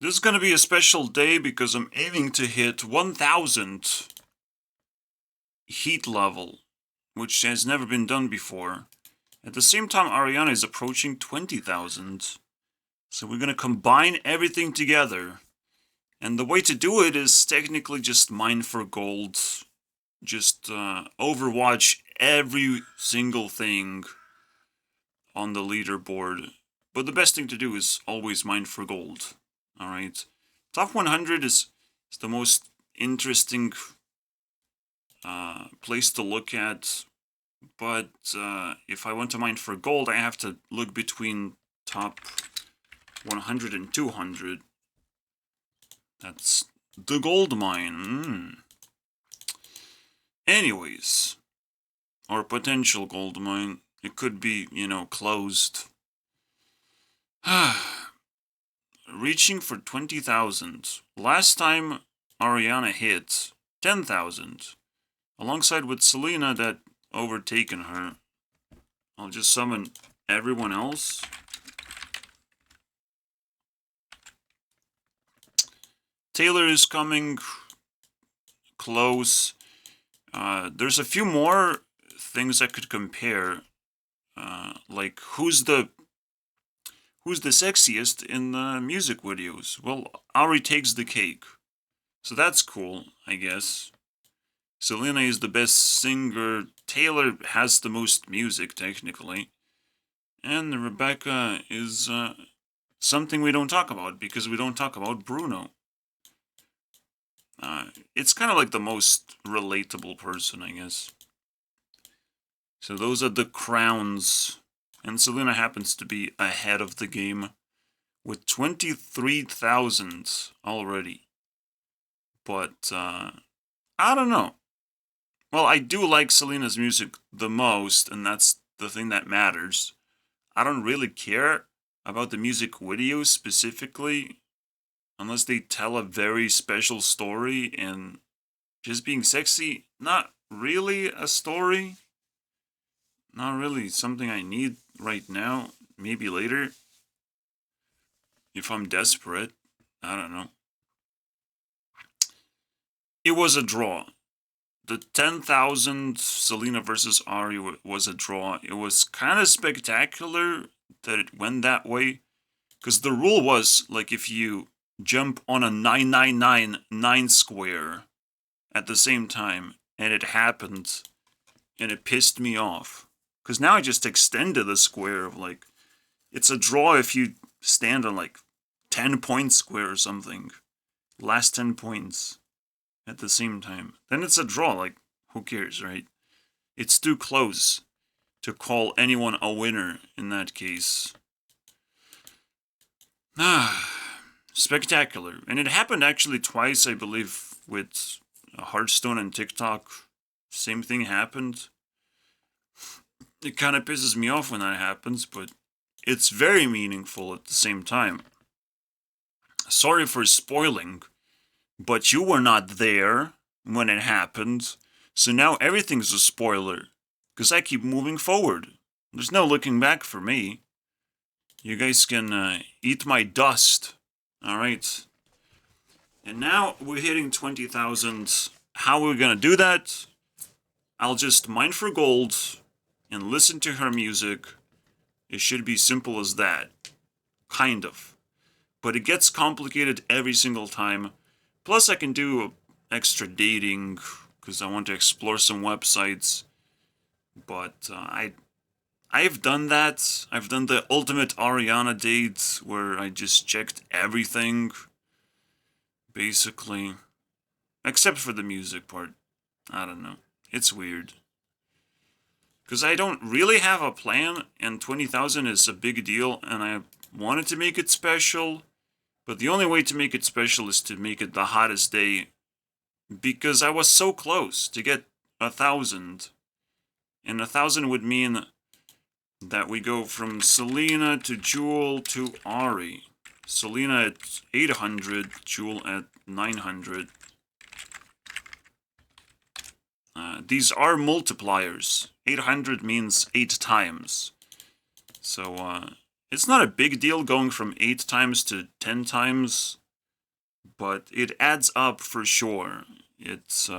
This is gonna be a special day because I'm aiming to hit 1000 heat level, which has never been done before. At the same time, Ariana is approaching 20,000. So we're gonna combine everything together. And the way to do it is technically just mine for gold. Just overwatch every single thing on the leaderboard. But the best thing to do is always mine for gold. Alright. Top 100 is the most interesting place to look at. But if I want to mine for gold, I have to look between top 100 and 200. That's the gold mine. Anyways, or potential gold mine. It could be, closed. Reaching for 20,000. Last time Ariana hit 10,000. Alongside with Selena that overtaken her. I'll just summon everyone else. Taylor is coming close. There's a few more things I could compare. Like who's the sexiest in the music videos? Well, Ari takes the cake. So that's cool, I guess. Selena is the best singer. Taylor has the most music, technically. And Rebecca is something we don't talk about, because we don't talk about Bruno. It's kind of like the most relatable person, I guess. So those are the crowns. And Selena happens to be ahead of the game with 23,000 already. But, I don't know. Well, I do like Selena's music the most, and that's the thing that matters. I don't really care about the music videos specifically, unless they tell a very special story, and just being sexy, not really a story. Not really something I need right now. Maybe later. If I'm desperate. I don't know. It was a draw. The 10,000 Selena versus Ari was a draw. It was kind of spectacular that it went that way. Because the rule was, like, if you jump on a 9999 square at the same time, and it happened, and it pissed me off. Because now I just extended the square of, like, it's a draw if you stand on, like, 10-point square or something. Last 10 points at the same time. Then it's a draw, like, who cares, right? It's too close to call anyone a winner in that case. Spectacular. And it happened actually twice, I believe, with Hearthstone and TikTok. Same thing happened. It kind of pisses me off when that happens, but it's very meaningful at the same time. Sorry for spoiling, but you were not there when it happened, so now everything's a spoiler, because I keep moving forward. There's no looking back for me. You guys can eat my dust, alright? And now we're hitting 20,000. How are we gonna do that? I'll just mine for gold and listen to her music. It should be simple as that. Kind of. But it gets complicated every single time. Plus I can do extra dating, because I want to explore some websites. But I've done that. I've done the ultimate Ariana date, where I just checked everything. Basically. Except for the music part. I don't know. It's weird. Because I don't really have a plan, and 20,000 is a big deal, and I wanted to make it special. But the only way to make it special is to make it the hottest day. Because I was so close to get 1,000. And 1,000 would mean that we go from Selena to Jewel to Ari. Selena at 800, Jewel at 900. These are multipliers. 800 means 8 times. So, it's not a big deal going from 8 times to 10 times. but it adds up for sure. It's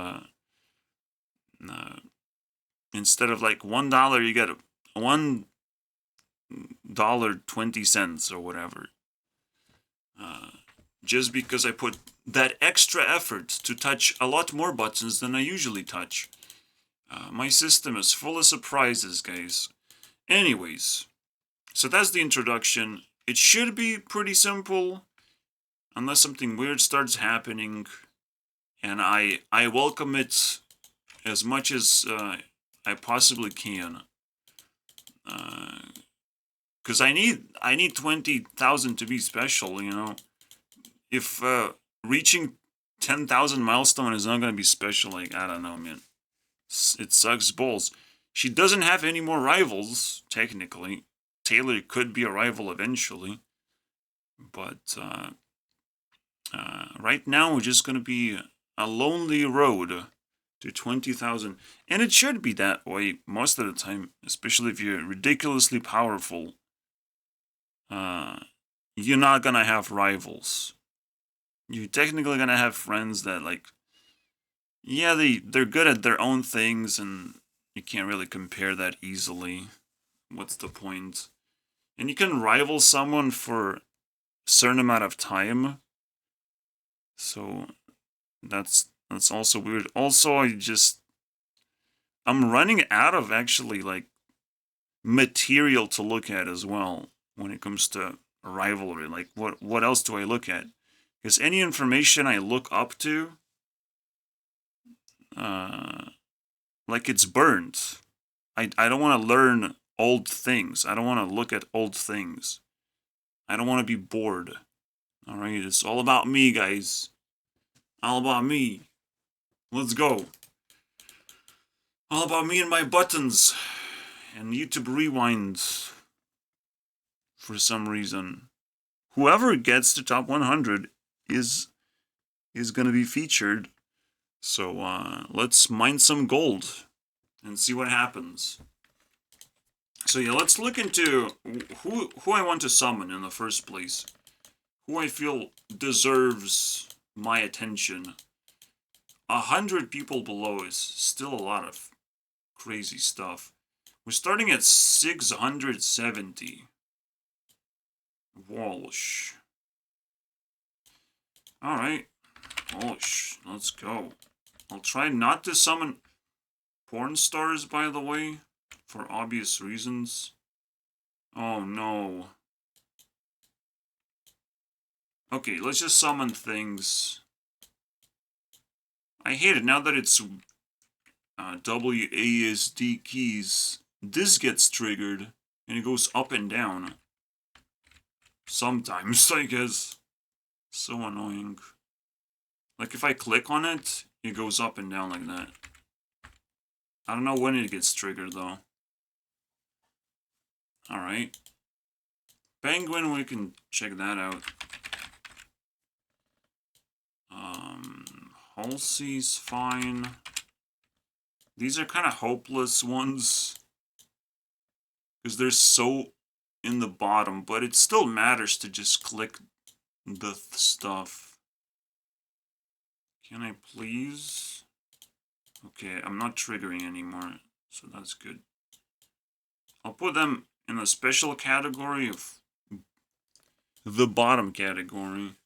instead of like $1, you get $1.20 or whatever. Just because I put that extra effort to touch a lot more buttons than I usually touch. My system is full of surprises, guys. Anyways, so that's the introduction. It should be pretty simple, unless something weird starts happening, and I welcome it as much as I possibly can. Because I need 20,000 to be special, you know. If reaching 10,000 milestone is not gonna be special, like, I don't know, man. It sucks balls. She doesn't have any more rivals, technically. Taylor could be a rival eventually. But right now, we're just gonna be a lonely road to 20,000. And it should be that way most of the time, especially if you're ridiculously powerful. You're not gonna have rivals. You're technically gonna have friends that, like, yeah, they're good at their own things, and you can't really compare that easily. What's the point? And you can rival someone for a certain amount of time. So that's also weird. Also, I'm running out of actually, like, material to look at as well when it comes to rivalry. Like, what else do I look at? Because any information I look up to, like, it's burned. I don't want to learn old things. I don't want to look at old things. I don't want to be bored. Alright, it's all about me, guys. All about me. Let's go. All about me and my buttons. And YouTube Rewind. For some reason. Whoever gets to top 100 is going to be featured. So let's mine some gold and see what happens. So yeah, let's look into who I want to summon in the first place. Who I feel deserves my attention. 100 people below is still a lot of crazy stuff. We're starting at 670. Walsh. Alright. Walsh. Let's go. I'll try not to summon porn stars, by the way, for obvious reasons. Oh no. Okay, let's just summon things. I hate it now that it's WASD keys. This gets triggered and it goes up and down. Sometimes, I guess. So annoying. Like, if I click on it, it goes up and down like that. I don't know when it gets triggered, though. Alright. Penguin, we can check that out. Halsey's fine. These are kind of hopeless ones. Because they're so in the bottom, but it still matters to just click the stuff. Can I please? Okay, I'm not triggering anymore, so that's good. I'll put them in a special category of the bottom category.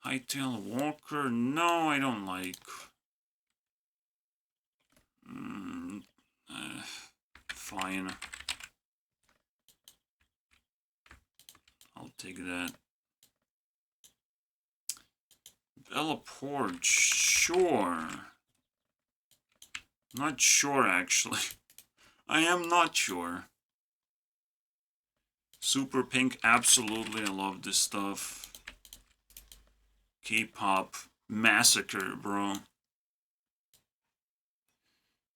Hightail Walker, no, I don't like. Fine. I'll take that. Bella Porch, sure. Not sure, actually. I am not sure. Super Pink, absolutely, I love this stuff. K-pop massacre, bro.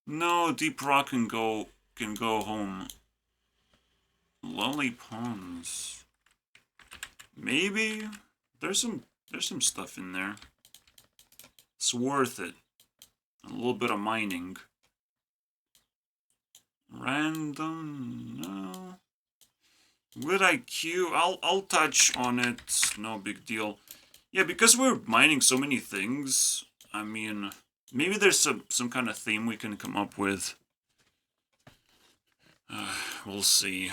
No, Deep Rock can go home. Lonely Pawns. Maybe there's some stuff in there. It's worth it. A little bit of mining. Random, no. With IQ, I'll touch on it. No big deal. Yeah, because we're mining so many things, I mean, maybe there's some kind of theme we can come up with. We'll see.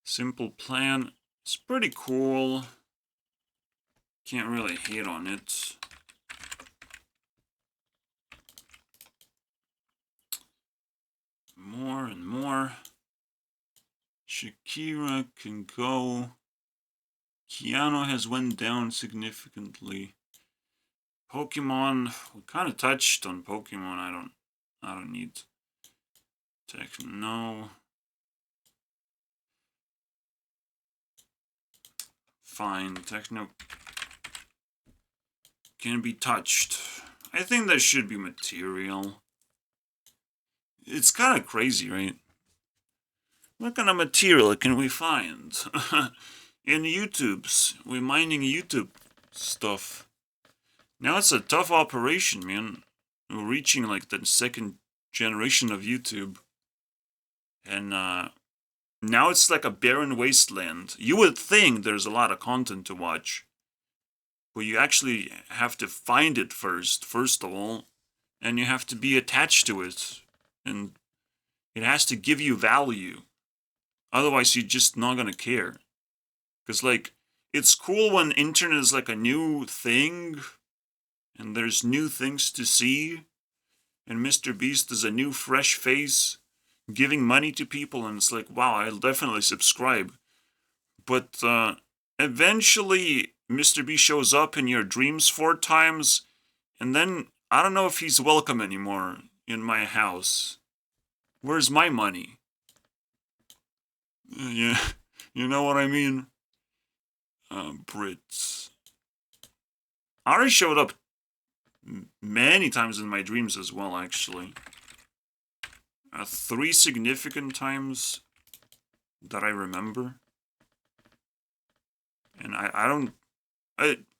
Simple plan. It's pretty cool. Can't really hate on it. More and more. Shakira can go. Keanu has went down significantly. Pokemon, we kind of touched on Pokemon. I don't need Techno. Fine, Techno can be touched. I think there should be material. It's kind of crazy, right? What kind of material can we find? In YouTube's. We're mining YouTube stuff. Now it's a tough operation, man. We're reaching like the second generation of YouTube. And now it's like a barren wasteland. You would think there's a lot of content to watch. But you actually have to find it first of all. And you have to be attached to it. And it has to give you value. Otherwise, you're just not gonna care. Because, like, it's cool when internet is like a new thing. And there's new things to see. And Mr. Beast is a new fresh face. Giving money to people. And it's like, wow, I'll definitely subscribe. But eventually, Mr. Beast shows up in your dreams 4 times. And then, I don't know if he's welcome anymore in my house. Where's my money? Yeah, you know what I mean? Brits. Ari showed up many times in my dreams as well, actually. 3 significant times that I remember. And I don't...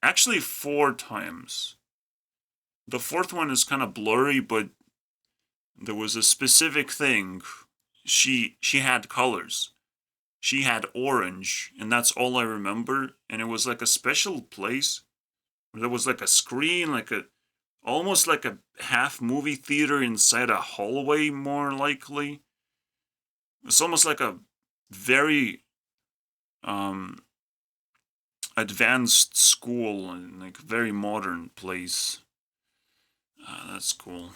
actually 4 times. The 4th one is kind of blurry, but there was a specific thing. She had colors. She had orange, and that's all I remember. And it was like a special place. There was like a screen, almost like a half movie theater inside a hallway, more likely. It's almost like a very advanced school and like very modern place. That's cool.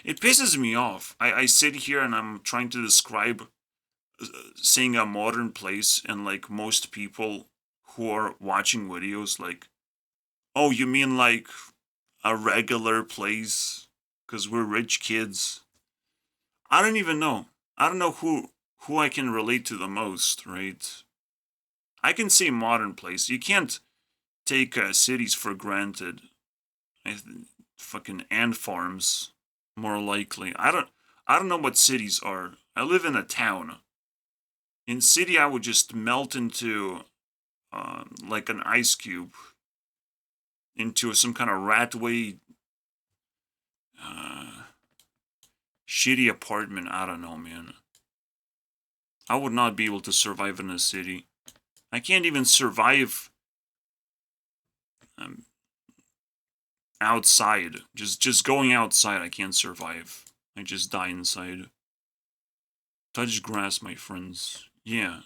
It pisses me off. I sit here and I'm trying to describe saying a modern place, and like most people who are watching videos like, oh, you mean like a regular place because we're rich kids? I don't even know. I don't know who I can relate to the most, right? I can say modern place. You can't take cities for granted. Fucking ant farms, more likely. I don't know what cities are. I live in a town. In city, I would just melt into like an ice cube into some kind of ratway shitty apartment. I don't know, man. I would not be able to survive in a city. I can't even survive outside. Just going outside, I can't survive. I just die inside. Touch grass, my friends. Yeah.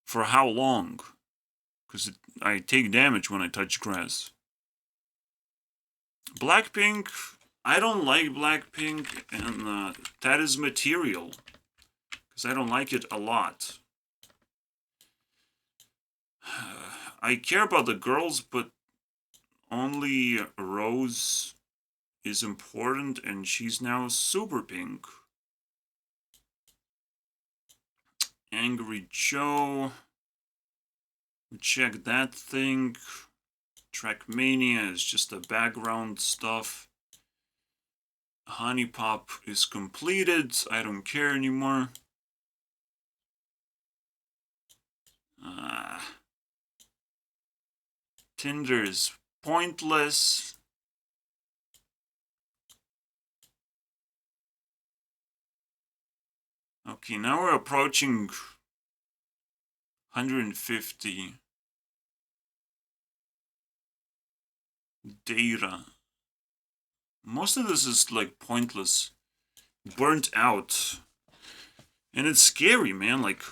For how long? Because I take damage when I touch grass. Blackpink, I don't like Blackpink, and that is material. Because I don't like it a lot. I care about the girls, but only Rose is important, and she's now super pink. Angry Joe. Check that thing. Trackmania is just the background stuff. Honey Pop is completed. I don't care anymore. Tinder is pointless. Okay, now we're approaching 150 data. Most of this is like pointless. Burnt out. And it's scary, man. Like,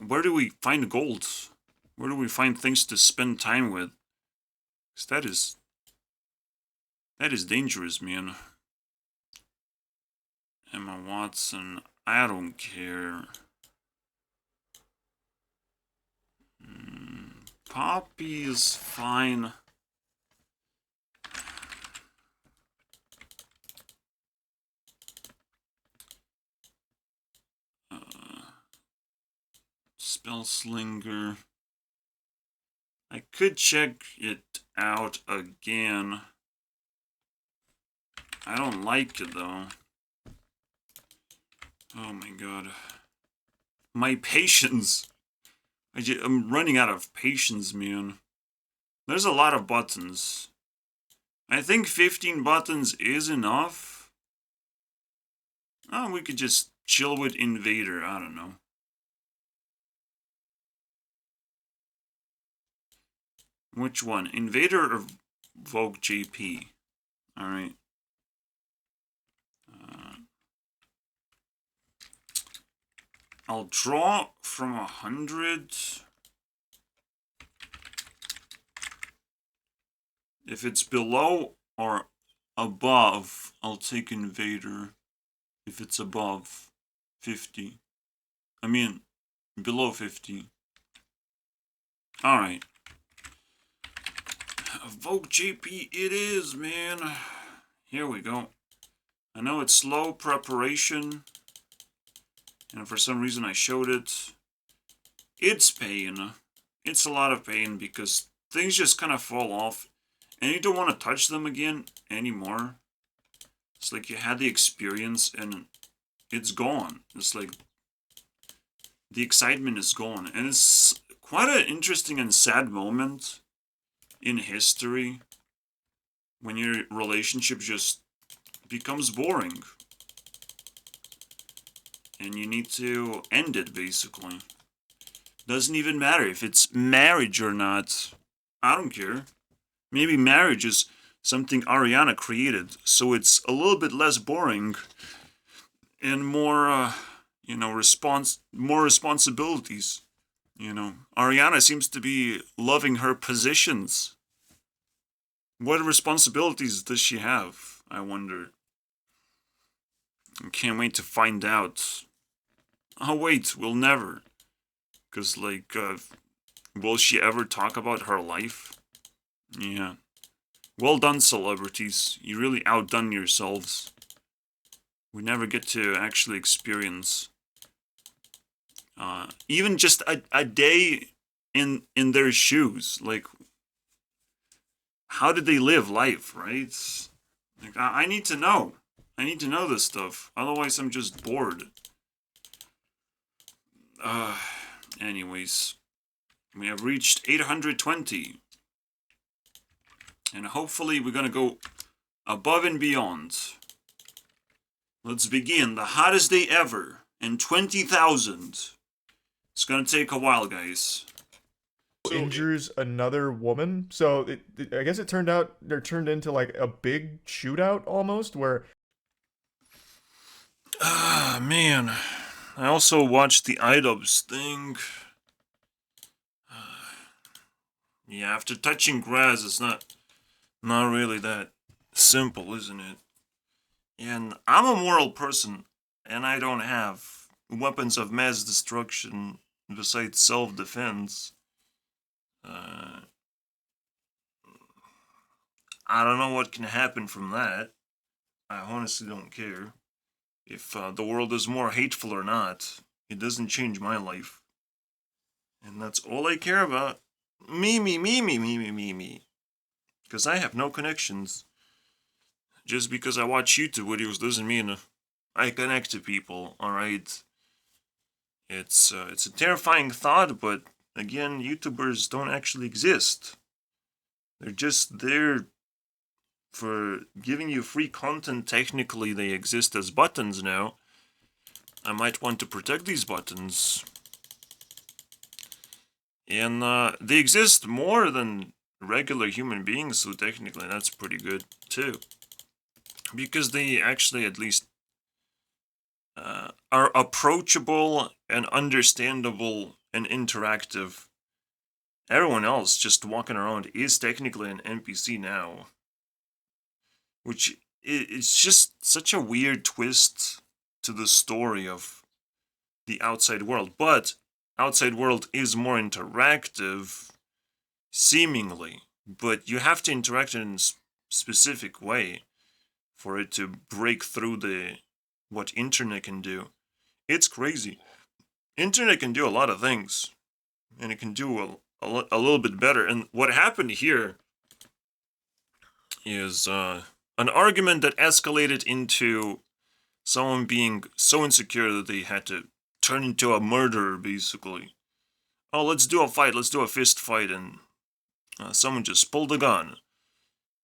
where do we find gold? Where do we find things to spend time with? Because that is dangerous, man. Emma Watson, I don't care. Poppy is fine. Spellslinger. I could check it out again. I don't like it though. Oh my god. My patience. I'm running out of patience, man. There's a lot of buttons. I think 15 buttons is enough. Oh, we could just chill with Invader. I don't know. Which one? Invader or Vogue JP? Alright. I'll draw from 100. If it's below or above, I'll take Invader. If it's above 50. I mean, below 50. Alright. Vogue JP it is, man. Here we go. I know it's slow preparation. And for some reason I showed it. It's pain. It's a lot of pain because things just kind of fall off. And you don't want to touch them again anymore. It's like you had the experience and it's gone. It's like the excitement is gone. And it's quite an interesting and sad moment in history when your relationship just becomes boring. And you need to end it, basically. Doesn't even matter if it's marriage or not. I don't care. Maybe marriage is something Ariana created, so it's a little bit less boring and more, more responsibilities. Ariana seems to be loving her positions. What responsibilities does she have, I wonder? I can't wait to find out. Oh wait, we'll never. Because, will she ever talk about her life? Yeah. Well done, celebrities. You really outdone yourselves. We never get to actually experience even just a day in their shoes. Like, how did they live life, right? Like, I need to know. I need to know this stuff. Otherwise, I'm just bored. Anyways. We have reached 820. And hopefully we're gonna go above and beyond. Let's begin. The hottest day ever. And 20,000. It's gonna take a while, guys. Injures another woman. So I guess it turned into like a big shootout almost where Ah, man. I also watched the iDubbbz thing. Yeah, after touching grass, it's not really that simple, isn't it? And I'm a moral person, and I don't have weapons of mass destruction besides self-defense. I don't know what can happen from that. I honestly don't care. If the world is more hateful or not, it doesn't change my life. And that's all I care about. Me. Because I have no connections. Just because I watch YouTube videos doesn't mean I connect to people, alright? It's a terrifying thought, but again, YouTubers don't actually exist. They're just there for giving you free content. Technically, they exist as buttons now. I might want to protect these buttons. And they exist more than regular human beings, so technically that's pretty good too. Because they actually at least are approachable and understandable and interactive. Everyone else just walking around is technically an NPC now, which it's just such a weird twist to the story of the outside world. But outside world is more interactive, seemingly, but you have to interact in a specific way for it to break through the what internet can do. It's crazy. Internet can do a lot of things, and it can do a little bit better. And what happened here is an argument that escalated into someone being so insecure that they had to turn into a murderer, basically. Oh, let's do a fight, let's do a fist fight, and someone just pulled a gun.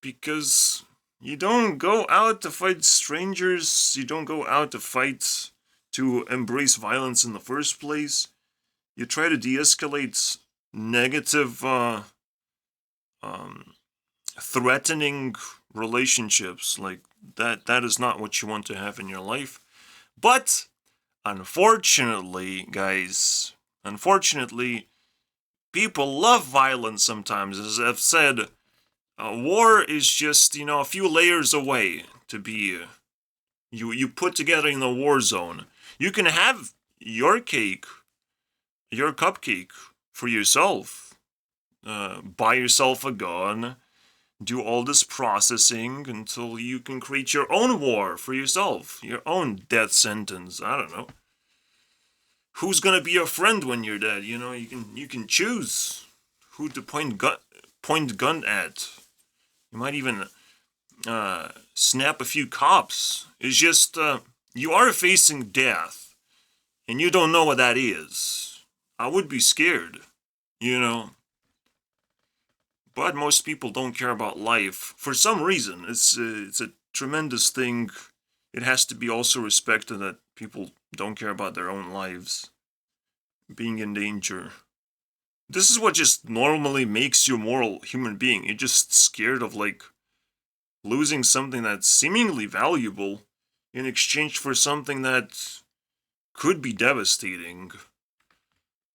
Because you don't go out to fight strangers, you don't go out to fight to embrace violence in the first place. You try to de-escalate negative, threatening relationships. Like, that is not what you want to have in your life. But, unfortunately, guys, people love violence sometimes. As I've said, war is just, a few layers away to be you put together in the war zone. You can have your cake, your cupcake for yourself. Buy yourself a gun, do all this processing until you can create your own war for yourself, your own death sentence. I don't know. Who's gonna be your friend when you're dead? You can choose who to point gun at. You might even snap a few cops. It's just you are facing death, and you don't know what that is. I would be scared, But most people don't care about life for some reason. It's a tremendous thing. It has to be also respected that people don't care about their own lives being in danger. This is what just normally makes you a moral human being. You're just scared of, losing something that's seemingly valuable in exchange for something that could be devastating.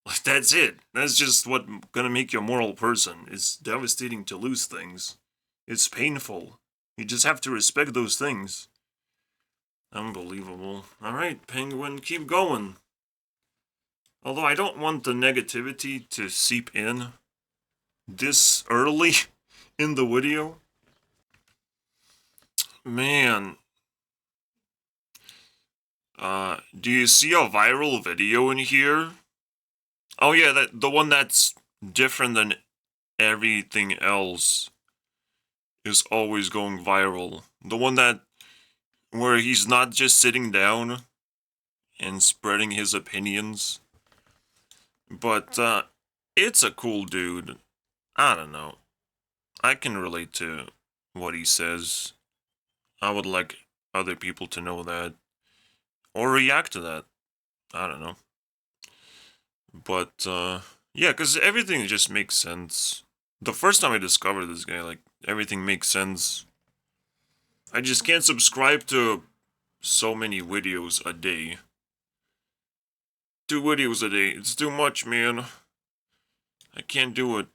Like, that's it. That's just what's gonna make you a moral person. It's devastating to lose things. It's painful. You just have to respect those things. Unbelievable. Alright, Penguin, keep going. Although I don't want the negativity to seep in this early in the video. Man. Do you see a viral video in here? Oh yeah, the one that's different than everything else is always going viral. The one where he's not just sitting down and spreading his opinions, but it's a cool dude. I don't know. I can relate to what he says. I would like other people to know that or react to that. I don't know. But yeah, because everything just makes sense. The first time I discovered this guy, everything makes sense. I just can't subscribe to so many videos a day. 2 videos a day. It's too much, man. I can't do it.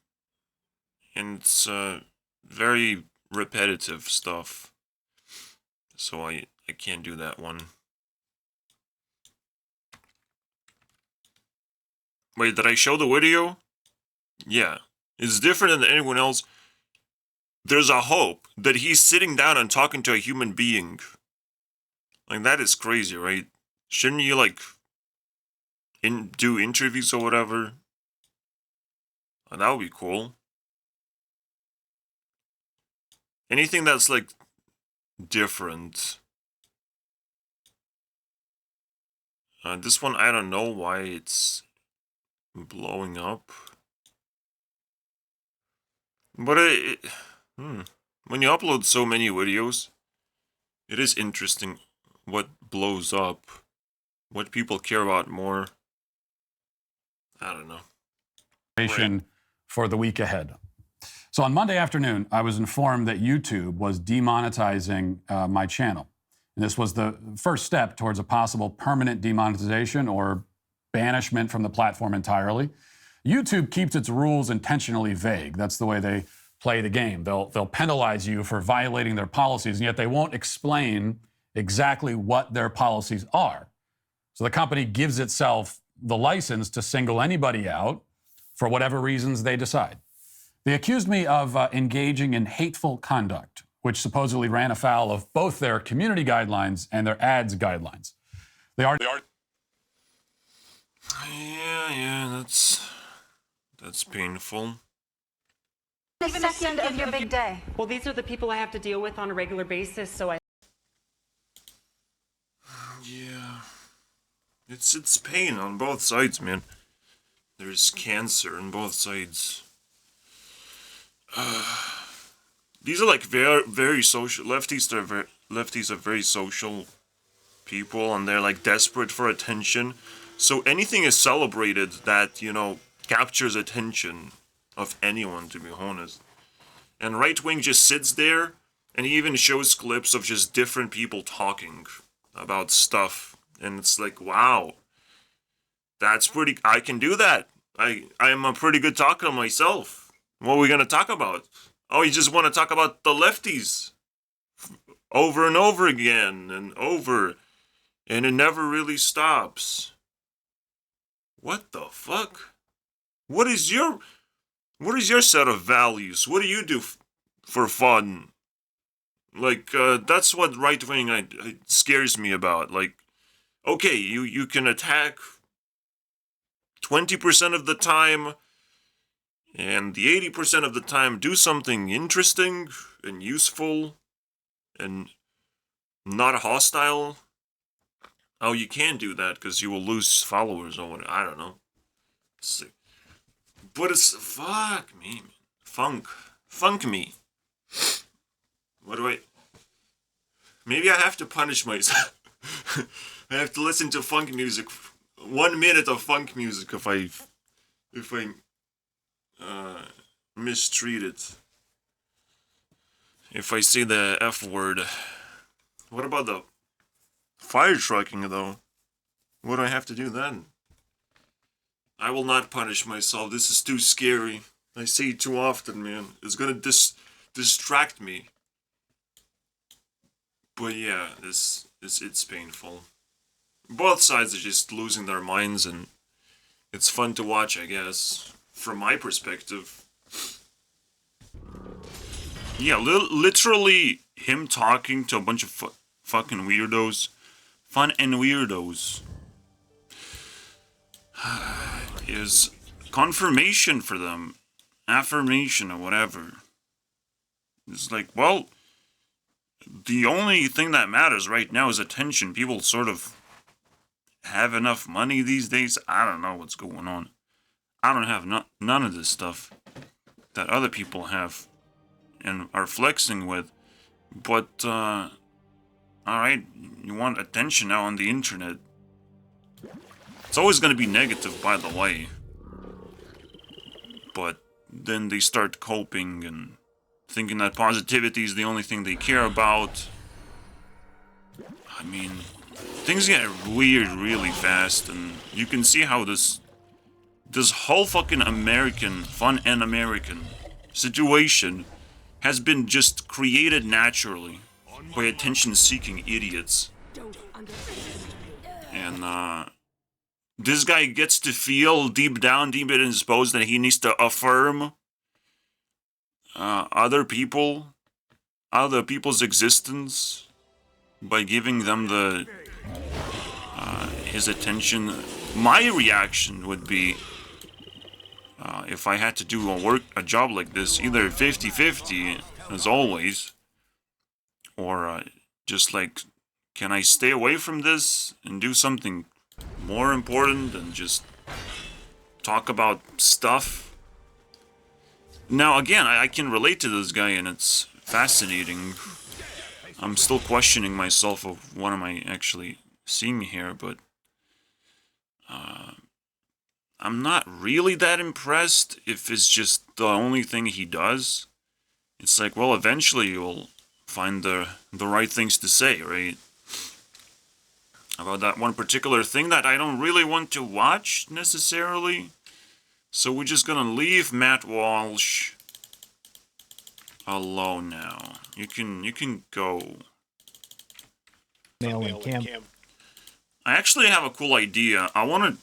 And it's very repetitive stuff. So I can't do that one. Wait, did I show the video? Yeah. It's different than anyone else. There's a hope that he's sitting down and talking to a human being. That is crazy, right? Shouldn't you, do interviews or whatever? That would be cool. Anything that's, different. This one, I don't know why it's blowing up. But when you upload so many videos, it is interesting what blows up, what people care about more. I don't know. for the week ahead. So on Monday afternoon, I was informed that YouTube was demonetizing my channel. And this was the first step towards a possible permanent demonetization or banishment from the platform entirely. YouTube keeps its rules intentionally vague. That's the way they play the game. They'll penalize you for violating their policies, and yet they won't explain exactly what their policies are. So the company gives itself the license to single anybody out for whatever reasons they decide. They accused me of engaging in hateful conduct, which supposedly ran afoul of both their community guidelines and their ads guidelines. Yeah, that's painful. The second of your big day. Well, these are the people I have to deal with on a regular basis, so I... Yeah. It's pain on both sides, man. There's cancer on both sides. These are like very social. Lefties are very social people, and they're like desperate for attention. So anything is celebrated that, you know, captures attention of anyone, to be honest. And right wing just sits there, and he even shows clips of just different people talking about stuff, and it's like, wow, that's pretty. I can do that. I'm a pretty good talker myself. What are we gonna talk about? Oh, you just want to talk about the lefties over and over again and over, and it never really stops. What the fuck? What is your set of values? What do you do for fun? Like, that's what right wing scares me about. Like, okay, you can attack 20% of the time, and the 80% of the time do something interesting and useful and not hostile. Oh, you can't do that because you will lose followers or whatever. I don't know. But it's... Fuck me, man. Funk me. What do I... Maybe I have to punish myself. I have to listen to funk music. 1 minute of funk music if I mistreat it. If I say the F word. What about the fire trucking, though? What do I have to do then? I will not punish myself. This is too scary. I say it too often, man. It's gonna distract me. But yeah, it's painful. Both sides are just losing their minds, and it's fun to watch, I guess, from my perspective. Yeah, literally him talking to a bunch of fucking weirdos. Fun and weirdos. Is confirmation for them. Affirmation or whatever. It's like, well, the only thing that matters right now is attention. People sort of have enough money these days. I don't know what's going on. I don't have none of this stuff that other people have and are flexing with. But, alright, you want attention now on the internet. It's always going to be negative, by the way. But then they start coping and thinking that positivity is the only thing they care about. I mean, things get weird really fast, and you can see how this whole fucking fun and American situation has been just created naturally by attention-seeking idiots. And, this guy gets to feel deep down, deep in his bones, that he needs to affirm other people's existence by giving them his attention. My reaction would be, if I had to do a job like this, either 50-50, as always, or just like, can I stay away from this and do something more important than just talk about stuff? Now, again, I can relate to this guy, and it's fascinating. I'm still questioning myself of what am I actually seeing here, but I'm not really that impressed if it's just the only thing he does. It's like, well, eventually you'll find the right things to say, right? About that one particular thing that I don't really want to watch necessarily. So we're just gonna leave Matt Walsh alone now. You can go. Mail and Cam. I actually have a cool idea. I want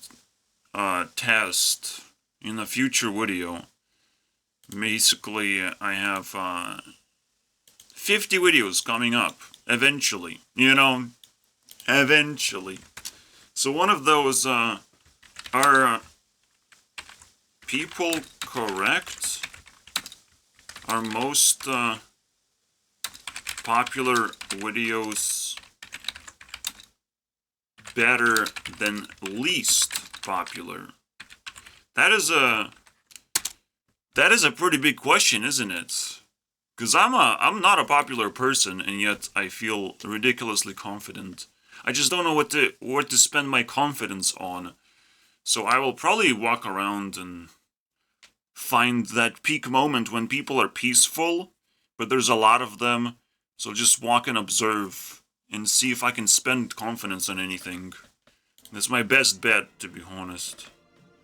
to test in a future video. Basically, I have 50 videos coming up eventually. You know, eventually. So one of those are people correct? Are most popular videos better than least popular? That is a pretty big question, isn't it? Because I'm not a popular person, and yet I feel ridiculously confident. I just don't know what to spend my confidence on. So I will probably walk around and find that peak moment when people are peaceful, but there's a lot of them. So just walk and observe and see if I can spend confidence on anything. That's my best bet, to be honest.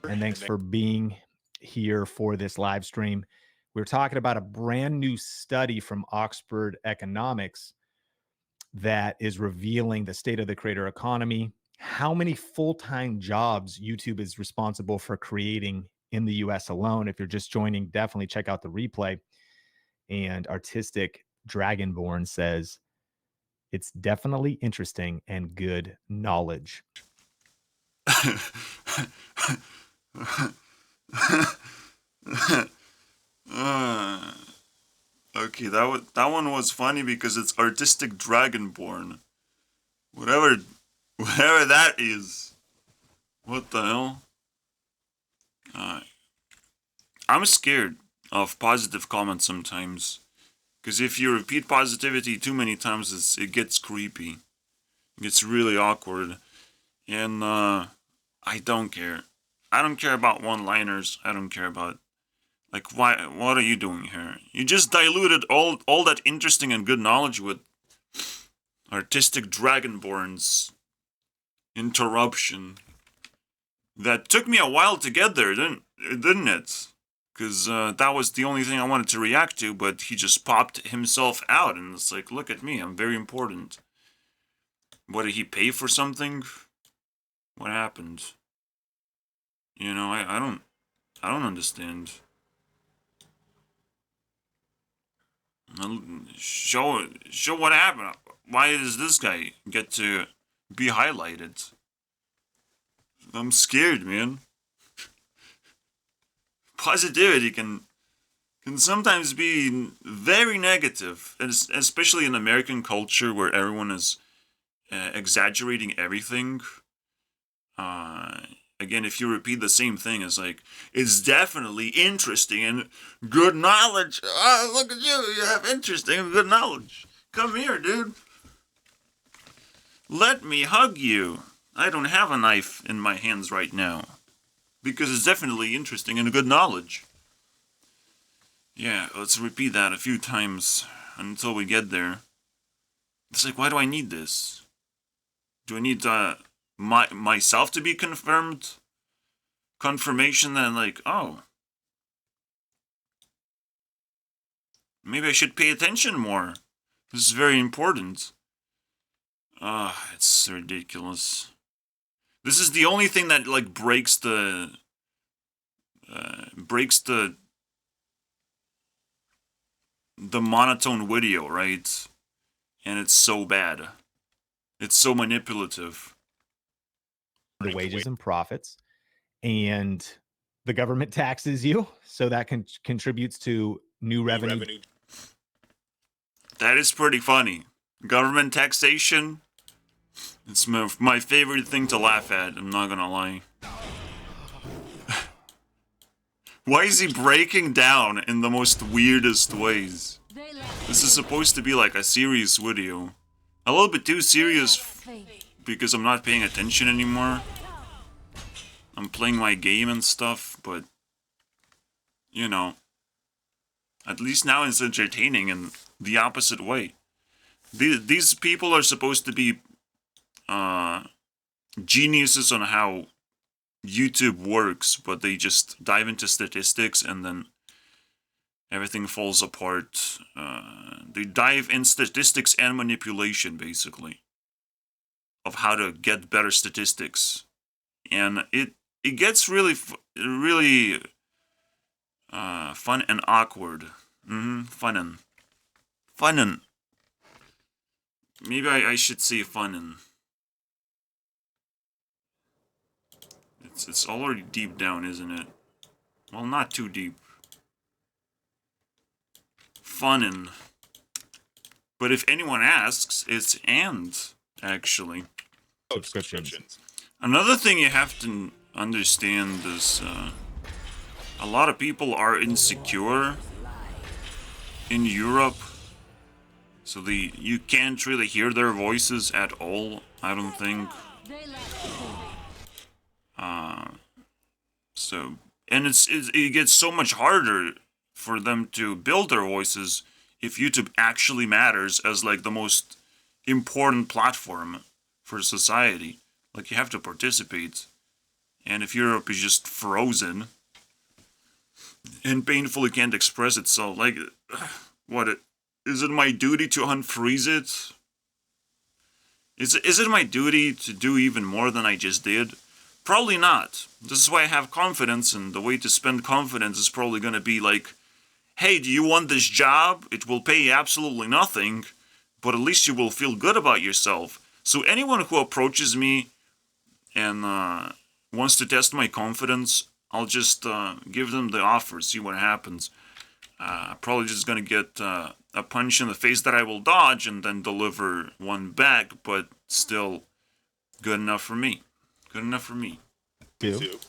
And thanks for being here for this live stream. We're talking about a brand new study from Oxford Economics that is revealing the state of the creator economy, how many full-time jobs YouTube is responsible for creating in the US alone. If you're just joining, definitely check out the replay. And Artistic Dragonborn says, it's definitely interesting and good knowledge. Okay, that one was funny because it's Artistic Dragonborn. Whatever that is. What the hell? I'm scared of positive comments sometimes. Because if you repeat positivity too many times, it gets creepy. It gets really awkward. And I don't care. I don't care about one-liners. I don't care about... Like, what are you doing here? You just diluted all that interesting and good knowledge with Artistic Dragonborn's interruption. That took me a while to get there, didn't it? Because that was the only thing I wanted to react to, but he just popped himself out, and it's like, look at me, I'm very important. What, did he pay for something? What happened? You know, I don't understand. Show what happened. Why does this guy get to be highlighted? I'm scared, man. Positivity can sometimes be very negative, especially in American culture where everyone is exaggerating everything. Again, if you repeat the same thing, it's like, it's definitely interesting and good knowledge. Oh, look at you. You have interesting and good knowledge. Come here, dude. Let me hug you. I don't have a knife in my hands right now. Because it's definitely interesting and good knowledge. Yeah, let's repeat that a few times until we get there. It's like, why do I need this? Do I need myself to be confirmed? Confirmation that, like, oh, maybe I should pay attention more. This is very important. It's ridiculous. This is the only thing that, like, breaks the monotone video, right? And it's so bad. It's so manipulative. The wages and profits, and the government taxes you, so that contributes to new revenue. That is pretty funny. Government taxation. It's my favorite thing to laugh at, I'm not gonna lie. Why is he breaking down in the most weirdest ways? This is supposed to be like a serious video. A little bit too serious because I'm not paying attention anymore. I'm playing my game and stuff, but you know, at least now it's entertaining in the opposite way. These people are supposed to be geniuses on how YouTube works, but they just dive into statistics and then everything falls apart. They dive in statistics and manipulation, basically, of how to get better statistics, and it gets really fun and awkward. Fun and maybe I should say fun and it's already deep down, isn't it? Well, not too deep. Fun and, but if anyone asks, it's and actually. Subscriptions. Another thing you have to understand is a lot of people are insecure in Europe, so you can't really hear their voices at all, I don't think. And it gets so much harder for them to build their voices if YouTube actually matters as like the most important platform for society. Like, you have to participate. And if Europe is just frozen and painfully can't express itself, like, is it my duty to unfreeze it? Is it my duty to do even more than I just did? Probably not. This is why I have confidence, and the way to spend confidence is probably going to be like, hey, do you want this job? It will pay you absolutely nothing, but at least you will feel good about yourself. So anyone who approaches me and wants to test my confidence, I'll just give them the offer, see what happens. Probably just going to get a punch in the face that I will dodge and then deliver one back, but still good enough for me. Good enough for me. Two.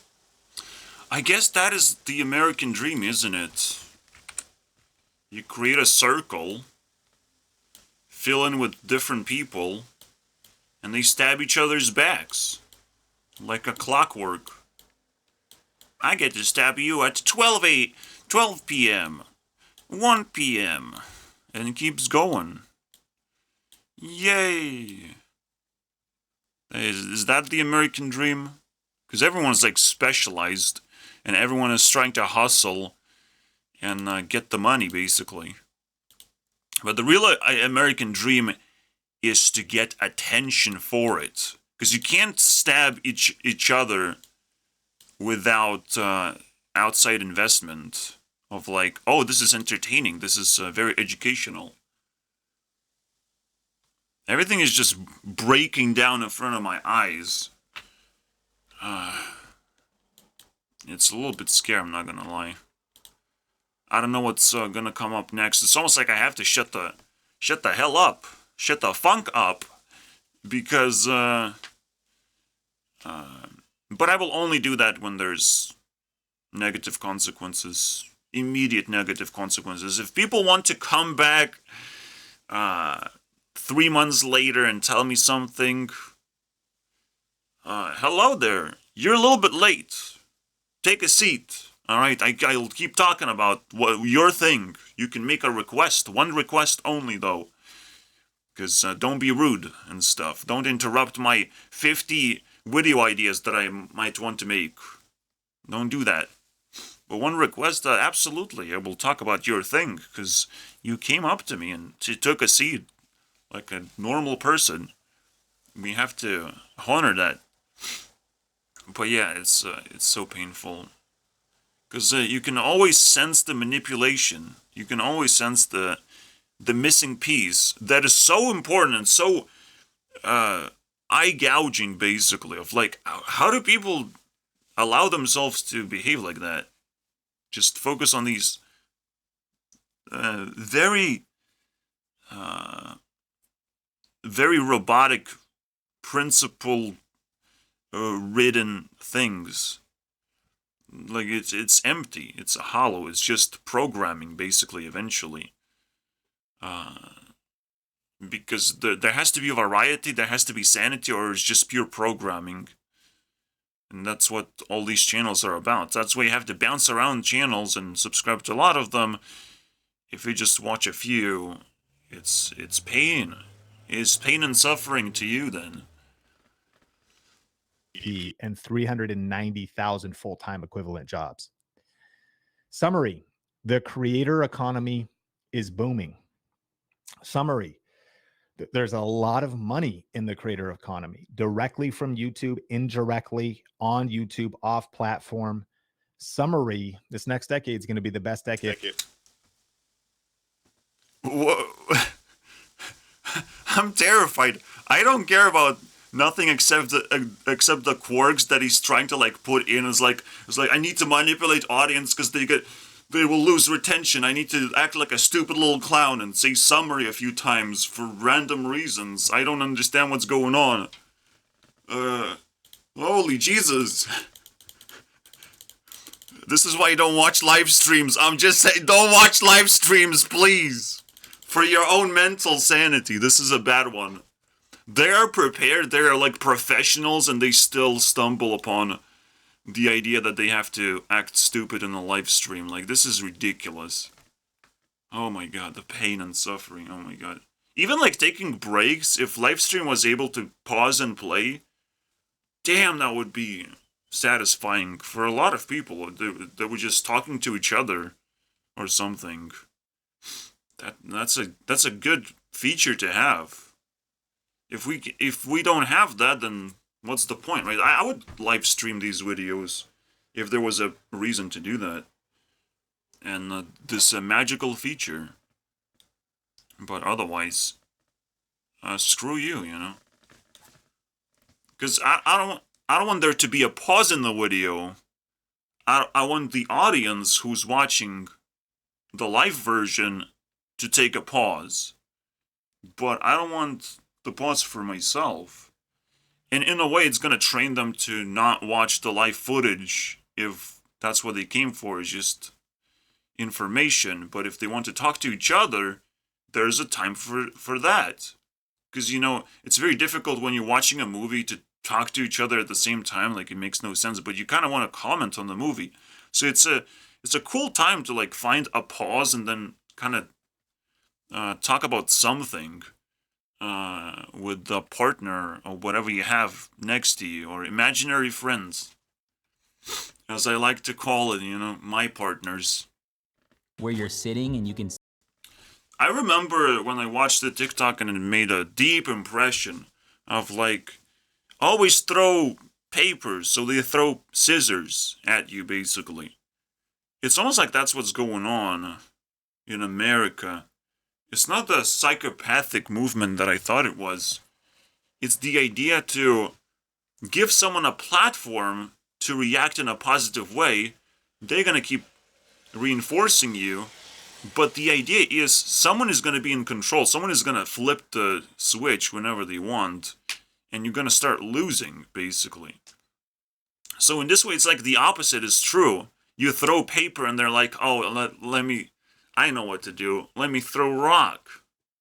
I guess that is the American dream, isn't it? You create a circle, fill in with different people, and they stab each other's backs. Like a clockwork. I get to stab you at 12 p.m., 1 p.m., and it keeps going. Yay! Is that the American dream? Because everyone's like specialized, and everyone is trying to hustle and get the money, basically. But the real American dream is to get attention for it. Because you can't stab each other without outside investment of like, oh, this is entertaining, this is very educational. Everything is just breaking down in front of my eyes. It's a little bit scary, I'm not gonna lie. I don't know what's gonna come up next. It's almost like I have to shut the hell up, shut the funk up, because but I will only do that when there's negative consequences, immediate negative consequences. If people want to come back 3 months later and tell me something, hello there, you're a little bit late. Take a seat. All right, I'll keep talking about your thing. You can make a request, one request only though. Because don't be rude and stuff. Don't interrupt my 50 video ideas that I might want to make. Don't do that. But one request, absolutely, I will talk about your thing. Because you came up to me and took a seat like a normal person. We have to honor that. But yeah, it's so painful. Because you can always sense the manipulation. You can always sense the missing piece that is so important and so eye-gouging, basically, of like, how do people allow themselves to behave like that? Just focus on these very robotic, principle-ridden things. Like, it's empty, it's hollow, it's just programming, basically, eventually. Because there has to be variety, there has to be sanity, or it's just pure programming. And that's what all these channels are about. That's why you have to bounce around channels and subscribe to a lot of them. If you just watch a few, it's pain. It's pain and suffering to you then. And 390,000 full-time equivalent jobs. Summary: the creator economy is booming. Summary: there's a lot of money in the creator economy, directly from YouTube, indirectly on YouTube, off platform. Summary: this next decade is going to be the best decade. Whoa. I'm terrified. I don't care about nothing except the quirks that he's trying to like put in. It's like I need to manipulate audience because they will lose retention. I need to act like a stupid little clown and say summary a few times for random reasons. I don't understand what's going on. Holy Jesus. This is why you don't watch live streams. I'm just saying, don't watch live streams, please. For your own mental sanity. This is a bad one. They are prepared. They are like professionals and they still stumble upon the idea that they have to act stupid in a live stream. Like, this is ridiculous. Oh my god, the pain and suffering. Oh my god. Even like taking breaks, if live stream was able to pause and play, damn, that would be satisfying for a lot of people that were just talking to each other or something. That's a good feature to have. If we don't have that, then what's the point, right? I would live stream these videos if there was a reason to do that. And this magical feature. But otherwise, screw you, you know. Because I don't want there to be a pause in the video. I want the audience who's watching the live version to take a pause. But I don't want the pause for myself. And in a way, it's going to train them to not watch the live footage if that's what they came for, is just information. But if they want to talk to each other, there's a time for that. Because, you know, it's very difficult when you're watching a movie to talk to each other at the same time. Like, it makes no sense. But you kind of want to comment on the movie. So it's a cool time to, like, find a pause and then kind of talk about something with the partner or whatever you have next to you, or imaginary friends, as I like to call it, you know, my partners. Where you're sitting and you can... I remember when I watched the TikTok and it made a deep impression of, like, always throw papers, so they throw scissors at you, basically. It's almost like that's what's going on in America. It's not the psychopathic movement that I thought it was. It's the idea to give someone a platform to react in a positive way. They're going to keep reinforcing you. But the idea is someone is going to be in control. Someone is going to flip the switch whenever they want. And you're going to start losing, basically. So in this way, it's like the opposite is true. You throw paper and they're like, oh, let me... I know what to do. Let me throw rock.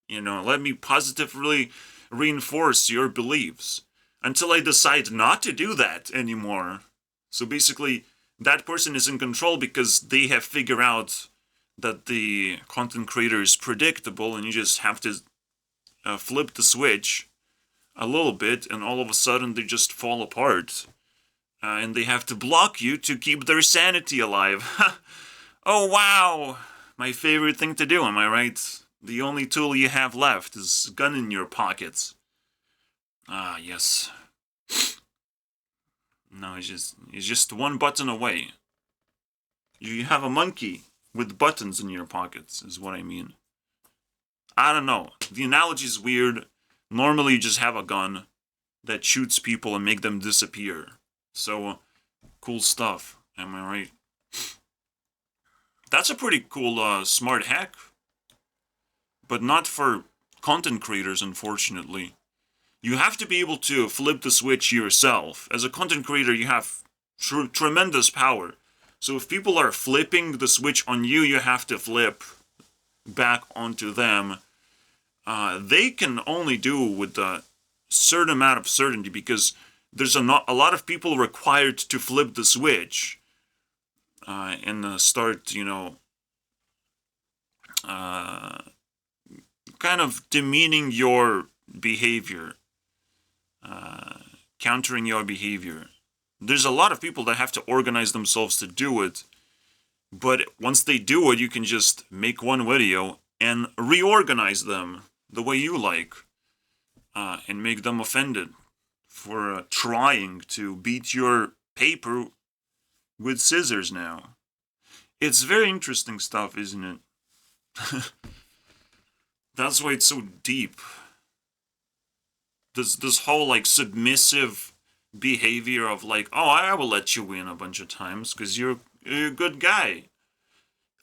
You know, let me positively reinforce your beliefs until I decide not to do that anymore. So basically, that person is in control because they have figured out that the content creator is predictable and you just have to flip the switch a little bit and all of a sudden they just fall apart. And they have to block you to keep their sanity alive. Oh, wow. My favorite thing to do, am I right? The only tool you have left is a gun in your pockets. Ah, yes. No, it's just one button away. You have a monkey with buttons in your pockets, is what I mean. I don't know. The analogy is weird. Normally you just have a gun that shoots people and make them disappear. So, cool stuff. Am I right? That's a pretty cool, smart hack. But not for content creators, unfortunately. You have to be able to flip the switch yourself. As a content creator, you have tremendous power. So if people are flipping the switch on you, you have to flip back onto them. They can only do with a certain amount of certainty because there's a lot of people required to flip the switch and start, kind of demeaning your behavior, countering your behavior. There's a lot of people that have to organize themselves to do it, but once they do it, you can just make one video and reorganize them the way you like, and make them offended for trying to beat your paper with scissors now. It's very interesting stuff, isn't it? That's why it's so deep. This whole like submissive behavior of like, oh, I will let you win a bunch of times because you're a good guy.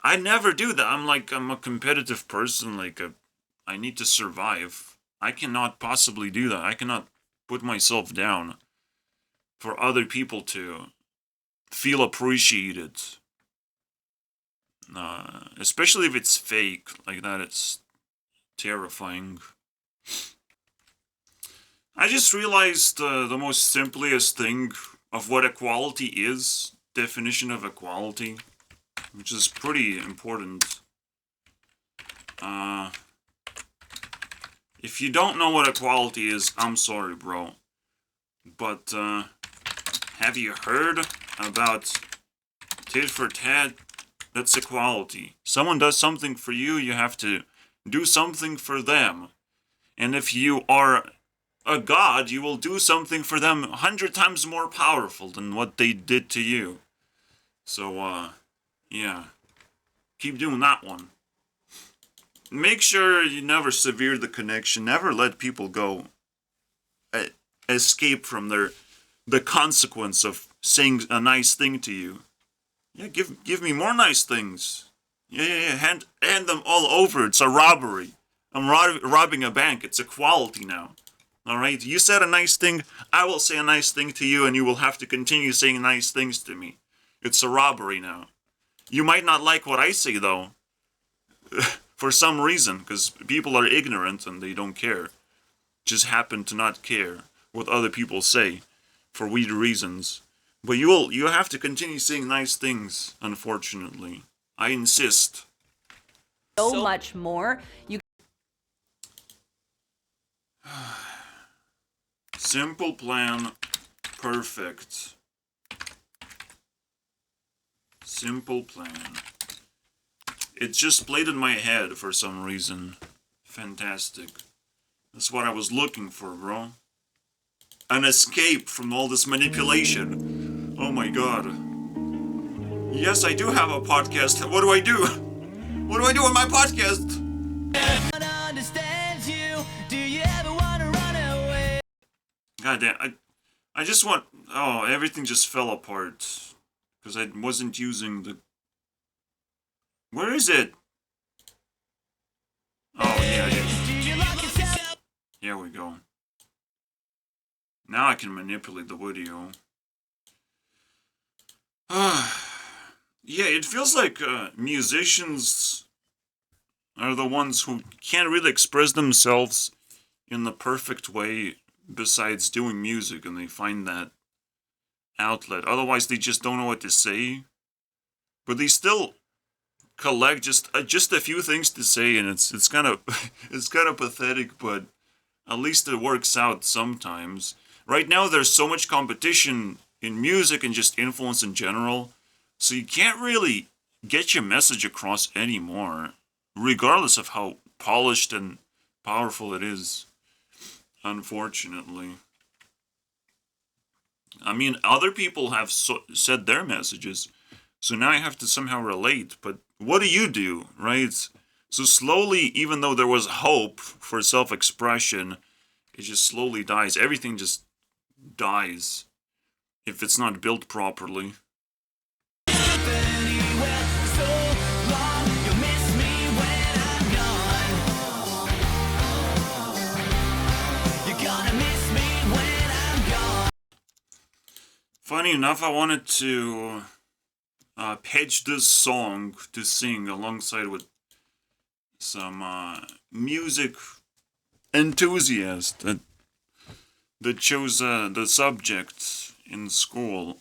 I never do that. I'm a competitive person. I need to survive. I cannot possibly do that. I cannot put myself down for other people to feel appreciated. Especially if it's fake like that, it's terrifying. I just realized the most simplest thing of what equality is, definition of equality, which is pretty important. If you don't know what equality is, I'm sorry, bro. But have you heard about tit for tat? That's equality. Someone does something for you, you have to do something for them. And if you are a god, you will do something for them 100 times more powerful than what they did to you. So, yeah. Keep doing that one. Make sure you never sever the connection. Never let people go. Escape from the consequence of saying a nice thing to you. Yeah, give me more nice things. Yeah. Hand them all over. It's a robbery. I'm robbing a bank. It's equality now. Alright? You said a nice thing. I will say a nice thing to you, and you will have to continue saying nice things to me. It's a robbery now. You might not like what I say, though. For some reason, because people are ignorant and they don't care. Just happen to not care what other people say for weird reasons. But you have to continue saying nice things, unfortunately. I insist. So much more. Simple plan, perfect. Simple plan. It just played in my head for some reason. Fantastic. That's what I was looking for, bro. An escape from all this manipulation. Oh my god. Yes, I do have a podcast. What do I do? What do I do on my podcast? God damn, I just want... Oh, everything just fell apart. Because I wasn't using the... Where is it? Oh, yeah, here we go. Now I can manipulate the video. Yeah, it feels like musicians are the ones who can't really express themselves in the perfect way besides doing music, and they find that outlet. Otherwise, they just don't know what to say. But they still collect just a few things to say, and it's kind of it's kind of pathetic, but at least it works out sometimes. Right now, there's so much competition in music and just influence in general, so you can't really get your message across anymore, regardless of how polished and powerful it is. Unfortunately. I mean, other people have said their messages, so now I have to somehow relate, but what do, right? So slowly, even though there was hope for self-expression, it just slowly dies. Everything just dies if it's not built properly. Funny enough, I wanted to pitch this song to sing alongside with some music enthusiast. that chose the subject in school.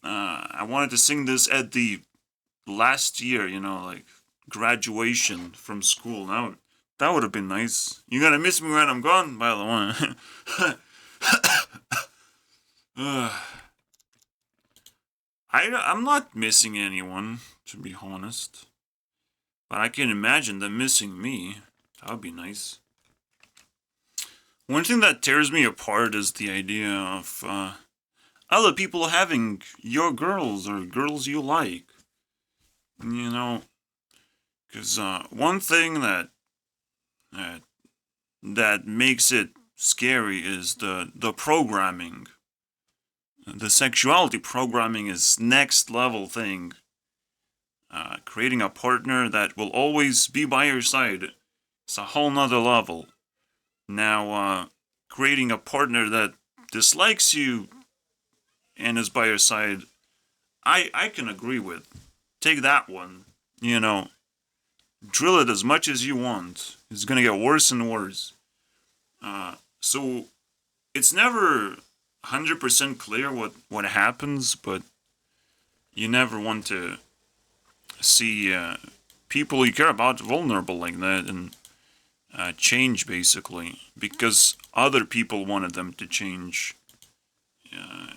I wanted to sing this at the last year, you know, like graduation from school. Now that would have been nice. You're gonna miss me when I'm gone, by the way. I'm not missing anyone, to be honest. But I can imagine them missing me. That would be nice. One thing that tears me apart is the idea of other people having your girls or girls you like. You know, because one thing that makes it scary is the programming. The sexuality programming is next level thing. Creating a partner that will always be by your side. It's a whole nother level. Now, creating a partner that dislikes you and is by your side, I can agree with. Take that one. You know, drill it as much as you want. It's gonna get worse and worse. So, it's never 100% clear what happens, but you never want to see people you care about vulnerable like that and change, basically, because other people wanted them to change.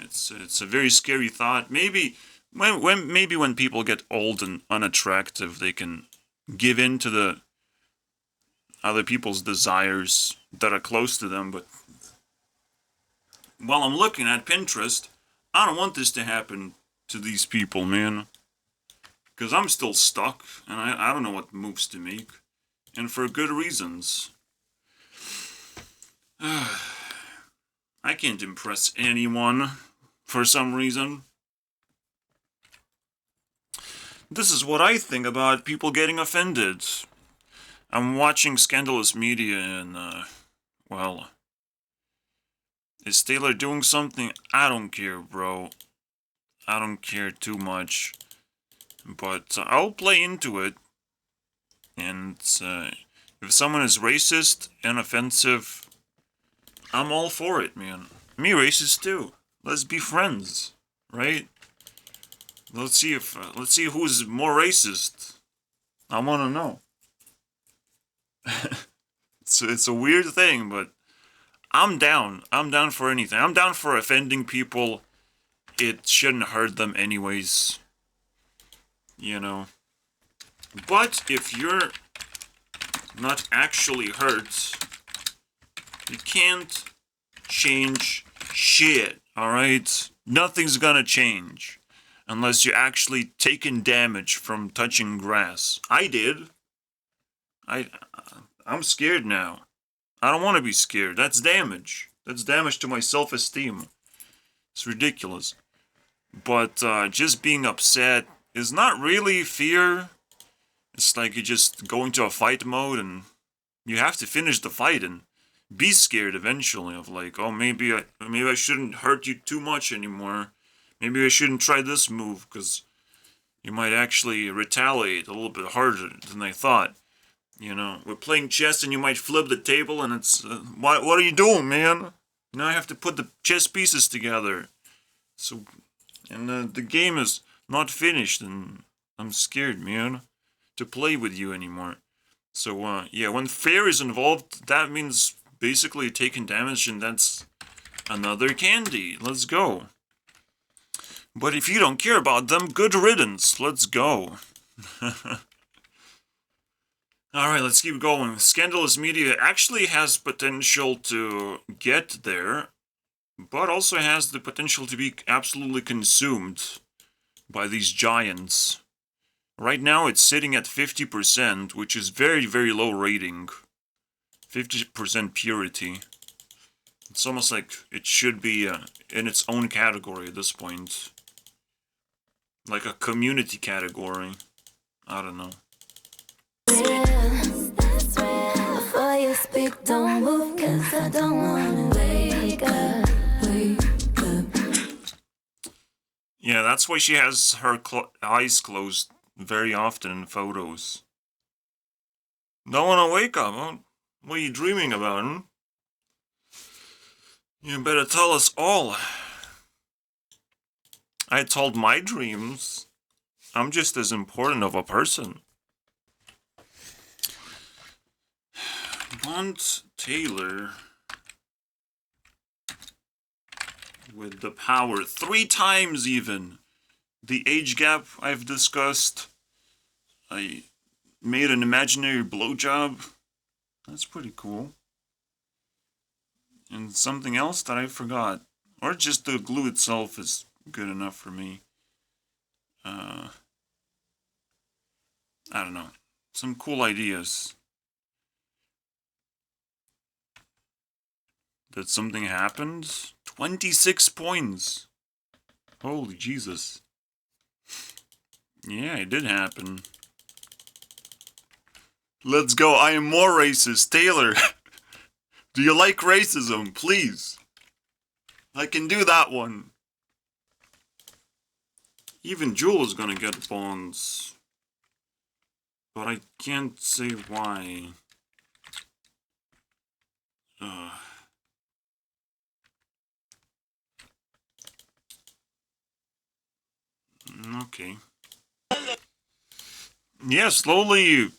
It's a very scary thought. Maybe when people get old and unattractive, they can give in to the other people's desires that are close to them. But while I'm looking at Pinterest, I don't want this to happen to these people, man. Because I'm still stuck, and I don't know what moves to make. And for good reasons. I can't impress anyone for some reason. This is what I think about people getting offended. I'm watching scandalous media and, well, is Taylor doing something? I don't care, bro. I don't care too much. But I'll play into it. And if someone is racist and offensive, I'm all for it, man. Me racist too. Let's be friends, right? Let's see who's more racist. I want to know. It's a weird thing, but I'm down. I'm down for anything. I'm down for offending people. It shouldn't hurt them anyways. You know. But if you're not actually hurt, you can't change shit, alright? Nothing's gonna change unless you're actually taking damage from touching grass. I did. I'm scared now. I don't want to be scared. That's damage. That's damage to my self-esteem. It's ridiculous. But just being upset is not really fear. It's like you just go into a fight mode and you have to finish the fight and be scared eventually of like, oh, maybe I shouldn't hurt you too much anymore. Maybe I shouldn't try this move because you might actually retaliate a little bit harder than I thought. You know, we're playing chess and you might flip the table and it's, what are you doing, man? Now I have to put the chess pieces together. So, and the game is not finished and I'm scared, man, to play with you anymore. So, yeah, when fear is involved, that means basically taking damage, and that's another candy. Let's go. But if you don't care about them, good riddance. Let's go. Alright, let's keep going. Scandalous media actually has potential to get there, but also has the potential to be absolutely consumed by these giants. Right now it's sitting at 50%, which is very, very low rating. 50% purity. It's almost like it should be in its own category at this point. Like a community category. I don't know. Before you speak, don't move, 'cause I don't wanna wake up. Yeah, that's why she has her eyes closed very often in photos. Don't wanna wake up, huh? What are you dreaming about, huh? You better tell us all. I told my dreams. I'm just as important of a person. Bond Taylor with the power 3 times even. The age gap I've discussed. I made an imaginary blowjob. That's pretty cool. And something else that I forgot. Or just the glue itself is good enough for me. I don't know. Some cool ideas. That something happened? 26 points. Holy Jesus. Yeah, it did happen. Let's go. I am more racist. Taylor, do you like racism? Please. I can do that one. Even Jewel is gonna get bonds. But I can't say why. Okay. Yeah, slowly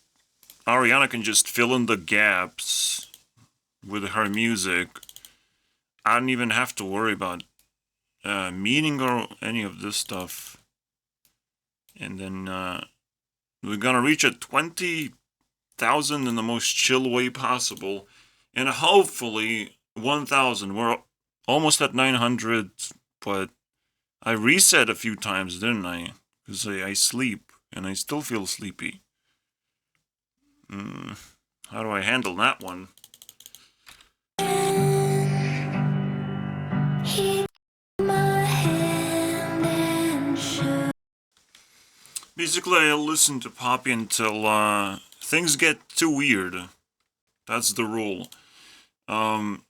Ariana can just fill in the gaps with her music. I don't even have to worry about meaning or any of this stuff. And then we're gonna reach at 20,000 in the most chill way possible. And hopefully 1,000. We're almost at 900, but I reset a few times, didn't I? Because I sleep, and I still feel sleepy. How do I handle that one? Basically, I listen to Poppy until things get too weird. That's the rule. And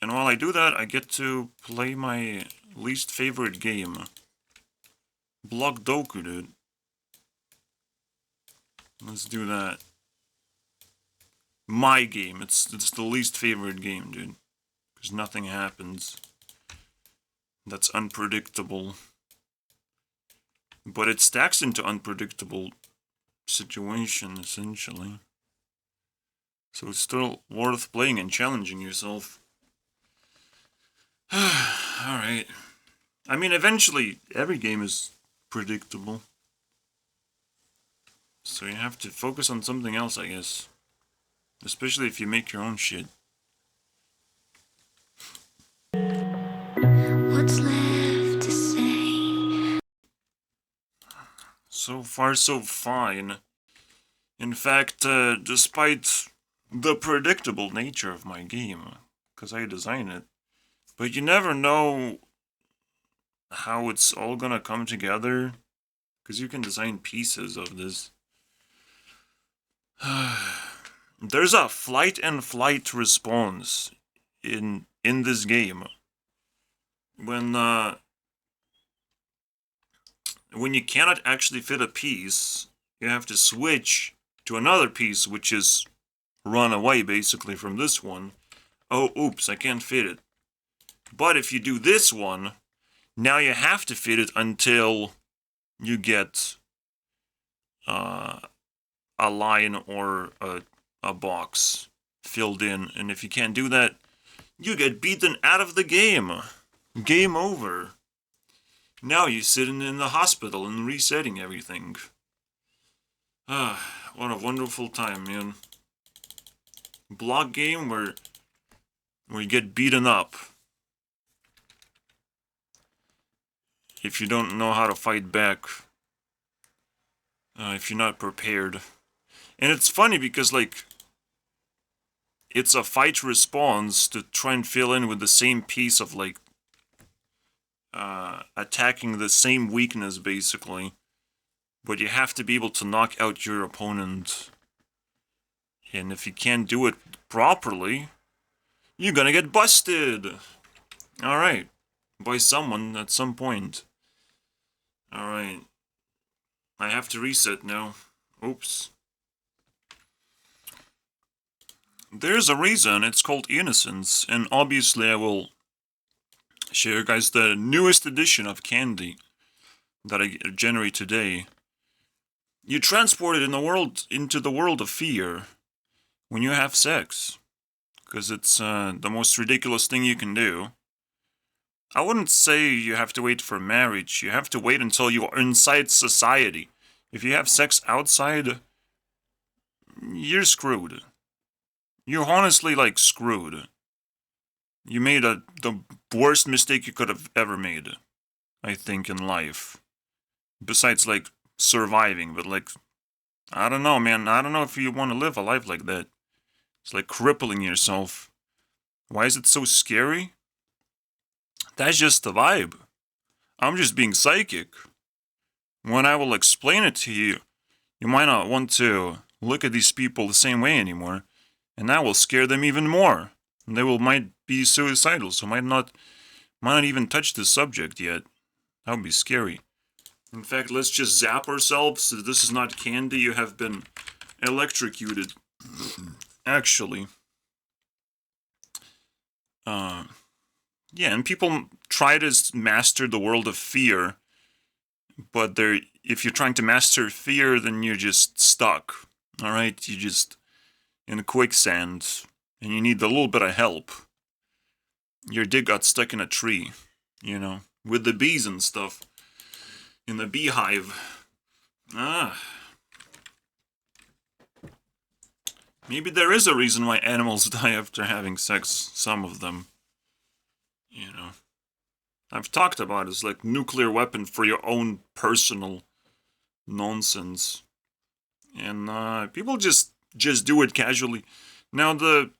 while I do that, I get to play my least favorite game. Block Doku, dude. Let's do that. My game. It's the least favorite game, dude. Because nothing happens. That's unpredictable. But it stacks into unpredictable situation, essentially. So it's still worth playing and challenging yourself. Alright. I mean, eventually, every game is predictable. So you have to focus on something else, I guess. Especially if you make your own shit. What's left to say? So far, so fine. In fact, despite the predictable nature of my game, because I designed it, but you never know how it's all gonna come together, because you can design pieces of this. There's a flight and flight response in this game. When you cannot actually fit a piece, you have to switch to another piece, which is run away basically from this one. Oh, oops, I can't fit it. But if you do this one, now you have to fit it until you get a line or a box filled in. And if you can't do that, you get beaten out of the game. Game over. Now you're sitting in the hospital and resetting everything. What a wonderful time, man. Block game where you get beaten up. If you don't know how to fight back. If you're not prepared. And it's funny because, like, it's a fight response to try and fill in with the same piece of, like, attacking the same weakness, basically. But you have to be able to knock out your opponent. And if you can't do it properly, you're gonna get busted! Alright. By someone at some point. Alright. I have to reset now. Oops. there's a reason it's called innocence, and obviously I will share, guys, the newest edition of Candy that I generate today. You transport it into the world of fear when you have sex, because it's the most ridiculous thing you can do. I wouldn't say you have to wait for marriage. You have to wait until you are inside society. If you have sex outside, you're screwed. You're honestly, like, screwed. You made the worst mistake you could have ever made, I think, in life. Besides, like, surviving, but, like, I don't know, man. I don't know if you want to live a life like that. It's like crippling yourself. Why is it so scary? That's just the vibe. I'm just being psychic. When I will explain it to you, you might not want to look at these people the same way anymore, and that will scare them even more. And they might be suicidal, so might not even touch this subject yet. That would be scary. In fact, let's just zap ourselves. This is not candy. You have been electrocuted. Actually. Yeah, and people try to master the world of fear, but if you're trying to master fear, then you're just stuck. Alright? You're just in a quicksand, and you need a little bit of help. Your dick got stuck in a tree, you know, with the bees and stuff. In the beehive. Maybe there is a reason why animals die after having sex, some of them. You know. I've talked about it as like nuclear weapon for your own personal nonsense. And people just do it casually. Now the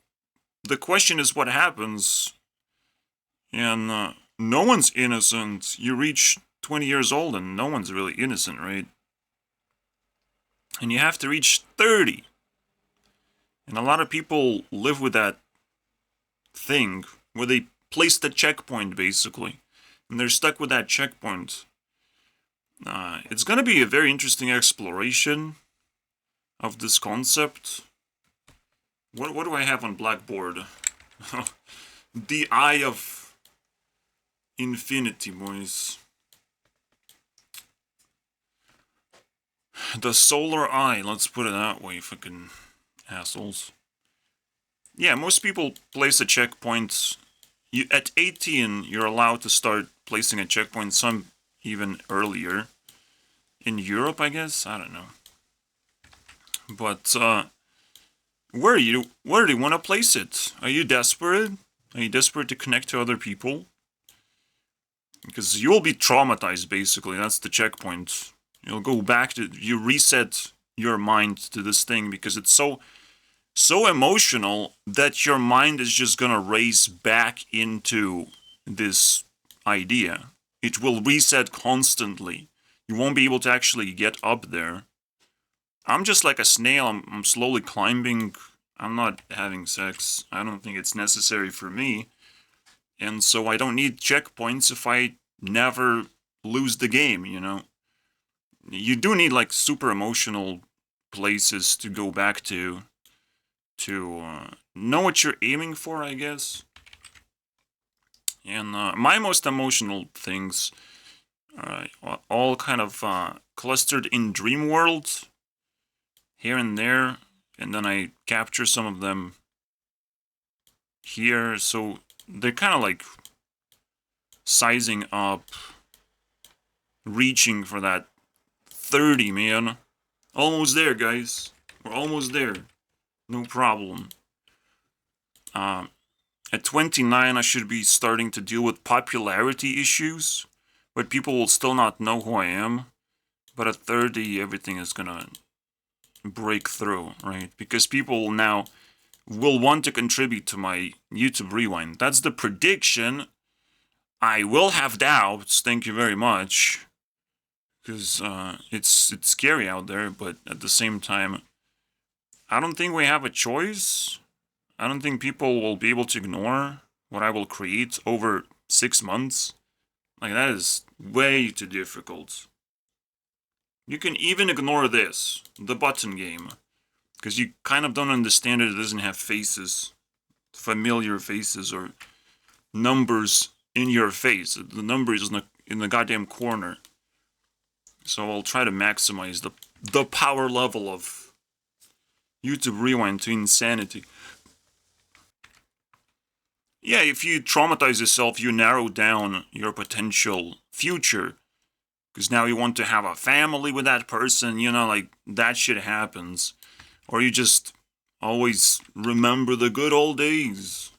question is what happens, and no one's innocent. You reach 20 years old and no one's really innocent, right? And you have to reach 30. And a lot of people live with that thing where they place the checkpoint, basically. And they're stuck with that checkpoint. It's going to be a very interesting exploration of this concept. What do I have on Blackboard? The Eye of Infinity, boys. The Solar Eye, let's put it that way, fucking assholes. Yeah, most people place a checkpoint. At 18, you're allowed to start placing a checkpoint, some even earlier. In Europe, I guess? I don't know. But, where do you want to place it? Are you desperate? Are you desperate to connect to other people? Because you'll be traumatized, basically. That's the checkpoint. You'll go back to... You reset your mind to this thing because it's so emotional that your mind is just gonna race back into this idea. It will reset constantly. You won't be able to actually get up there. I'm just like a snail. I'm slowly climbing. I'm not having sex. I don't think it's necessary for me. And so I don't need checkpoints if I never lose the game, you know? You do need like super emotional places to go back to know what you're aiming for, I guess. And my most emotional things are all kind of clustered in dream worlds, here and there, and then I capture some of them here, so they're kind of like sizing up, reaching for that 30, man. Almost there, guys. We're almost there. No problem. At 29, I should be starting to deal with popularity issues, but people will still not know who I am. But at 30, everything is gonna break through, right? Because people now will want to contribute to my YouTube Rewind. That's the prediction. I will have doubts, thank you very much. Because it's scary out there, but at the same time, I don't think we have a choice. I don't think people will be able to ignore what I will create over 6 months. Like, that is way too difficult. You can even ignore this, the button game. Because you kind of don't understand it doesn't have faces, familiar faces, or numbers in your face. The number is in the goddamn corner. So I'll try to maximize the power level of YouTube Rewind to insanity. Yeah, if you traumatize yourself, you narrow down your potential future. Because now you want to have a family with that person, you know, like, that shit happens. Or you just always remember the good old days.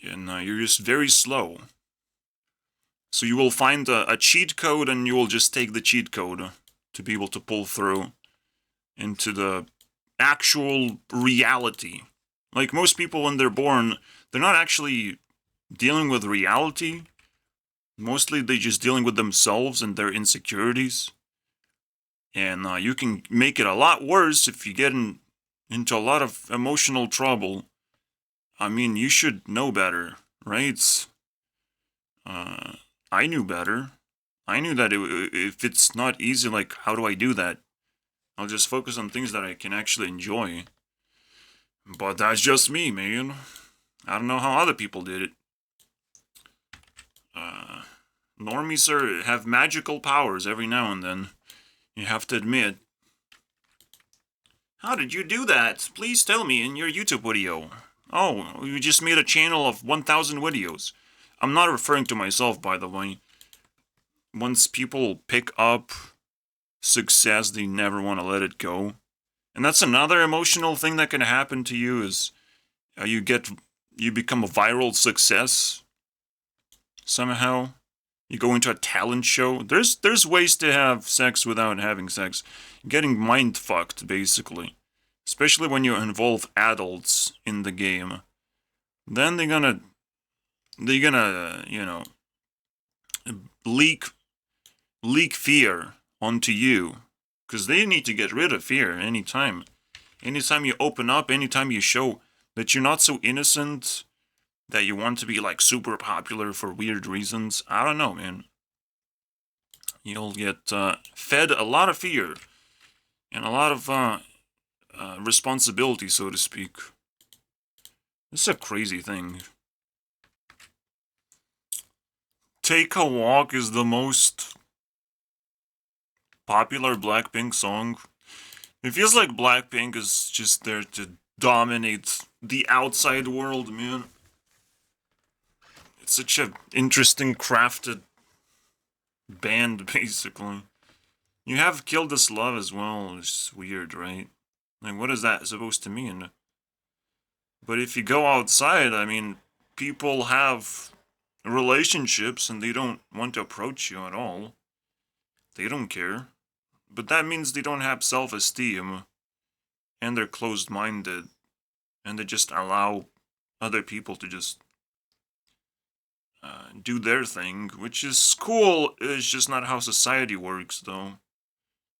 And you're just very slow. So you will find a cheat code and you will just take the cheat code to be able to pull through into the actual reality. Like most people when they're born, they're not actually dealing with reality. Mostly they're just dealing with themselves and their insecurities. And you can make it a lot worse if you get into a lot of emotional trouble. I mean, you should know better, right? I knew better. I knew that if it's not easy, like, how do I do that? I'll just focus on things that I can actually enjoy. But that's just me, man. I don't know how other people did it. Normies have magical powers every now and then. You have to admit. How did you do that? Please tell me in your YouTube video. Oh, you just made a channel of 1,000 videos. I'm not referring to myself, by the way. Once people pick up success, they never want to let it go. And that's another emotional thing that can happen to you is you become a viral success somehow. You go into a talent show. There's ways to have sex without having sex. Getting mind fucked, basically. Especially when you involve adults in the game. Then they're gonna you know, leak fear onto you. Because they need to get rid of fear anytime. Anytime you open up, anytime you show that you're not so innocent, that you want to be, like, super popular for weird reasons. I don't know, man. You'll get fed a lot of fear. And a lot of responsibility, so to speak. This is a crazy thing. Take a Walk is the most popular Blackpink song. It feels like Blackpink is just there to dominate the outside world, man. It's such an interesting, crafted band, basically. You have Kill This Love as well. It's weird, right? Like, what is that supposed to mean? But if you go outside, I mean, people have relationships and they don't want to approach you at all. They don't care. But that means they don't have self-esteem. And they're closed-minded. And they just allow other people to just do their thing, which is cool. It's just not how society works, though.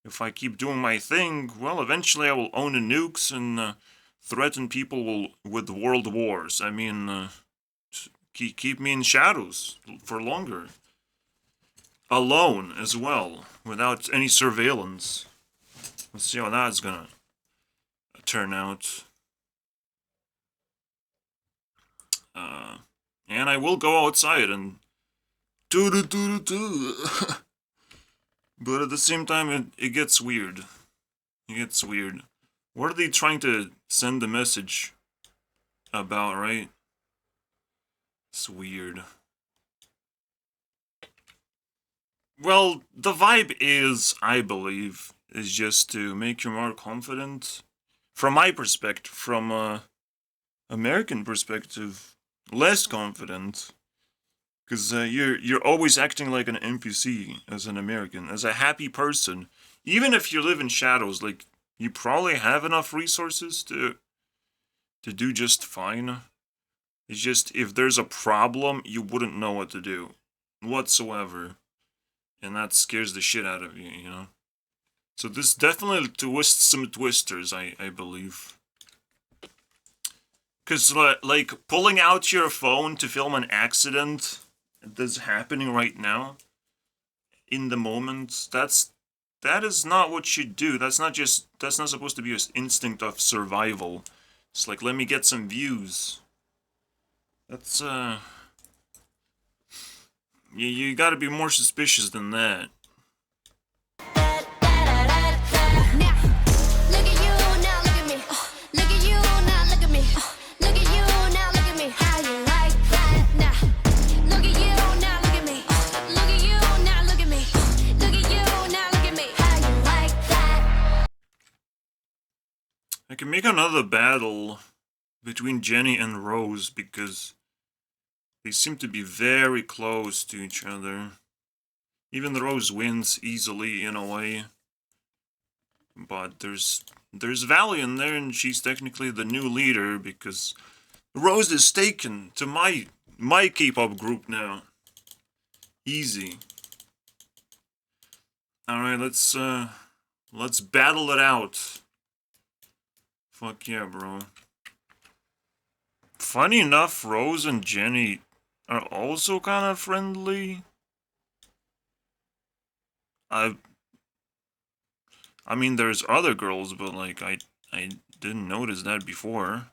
If I keep doing my thing, well, eventually I will own the nukes and threaten people with world wars. I mean, keep me in shadows for longer. Alone as well, without any surveillance. Let's see how that's gonna turn out. And I will go outside and do. But at the same time, it gets weird. It gets weird. What are they trying to send the message about, right? It's weird. Well, the vibe is, I believe, is just to make you more confident. From my perspective, from American perspective, less confident. Because you're always acting like an NPC as an American, as a happy person. Even if you live in shadows, like, you probably have enough resources to do just fine. It's just, if there's a problem, you wouldn't know what to do. Whatsoever. And that scares the shit out of you, you know? So this definitely twists some twisters, I believe. Because, like, pulling out your phone to film an accident that's happening right now, in the moment, that's that is not what you do. That's not supposed to be an instinct of survival. It's like, let me get some views. That's, you gotta be more suspicious than that. I can make another battle between Jenny and Rose because they seem to be very close to each other. Even Rose wins easily in a way. But there's value in there, and she's technically the new leader because Rose is taken to my K-pop group now. Easy. Alright, let's battle it out. Fuck yeah, bro. Funny enough, Rose and Jenny are also kind of friendly. I mean, there's other girls, but like, I didn't notice that before.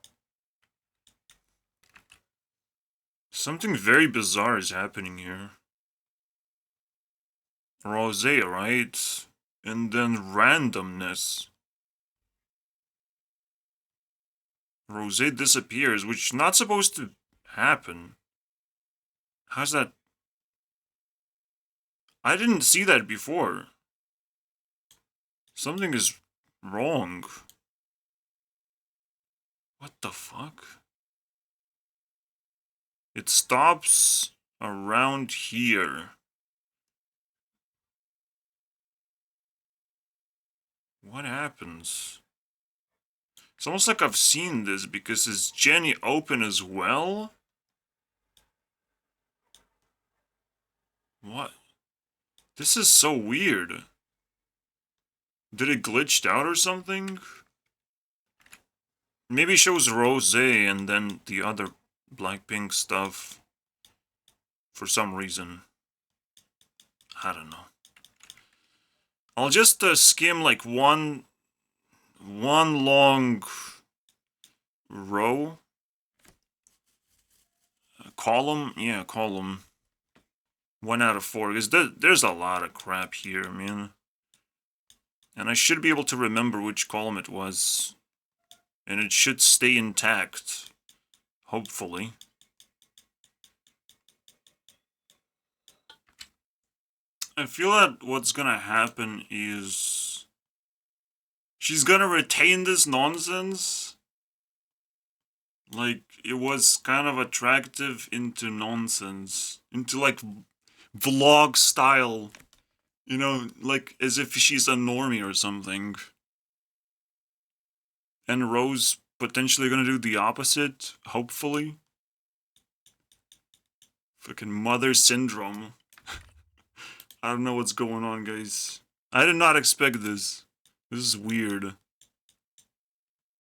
Something very bizarre is happening here. Rosé, right? And then randomness. Rosé disappears, which is not supposed to happen. How's that? I didn't see that before. Something is wrong. What the fuck? It stops around here. What happens? It's almost like I've seen this because is Jenny open as well? What? This is so weird. Did it glitched out or something? Maybe it shows Rosé and then the other Blackpink stuff for some reason. I don't know. I'll just skim like one long row. Column? Yeah, column. 1 out of 4. Because there's a lot of crap here, man. And I should be able to remember which column it was. And it should stay intact. Hopefully. I feel that what's gonna happen is she's gonna retain this nonsense. Like, it was kind of attractive into nonsense. Into, like, vlog style. You know, like, as if she's a normie or something. And Rose potentially gonna do the opposite, hopefully. Fucking mother syndrome. I don't know what's going on, guys. I did not expect this. This is weird.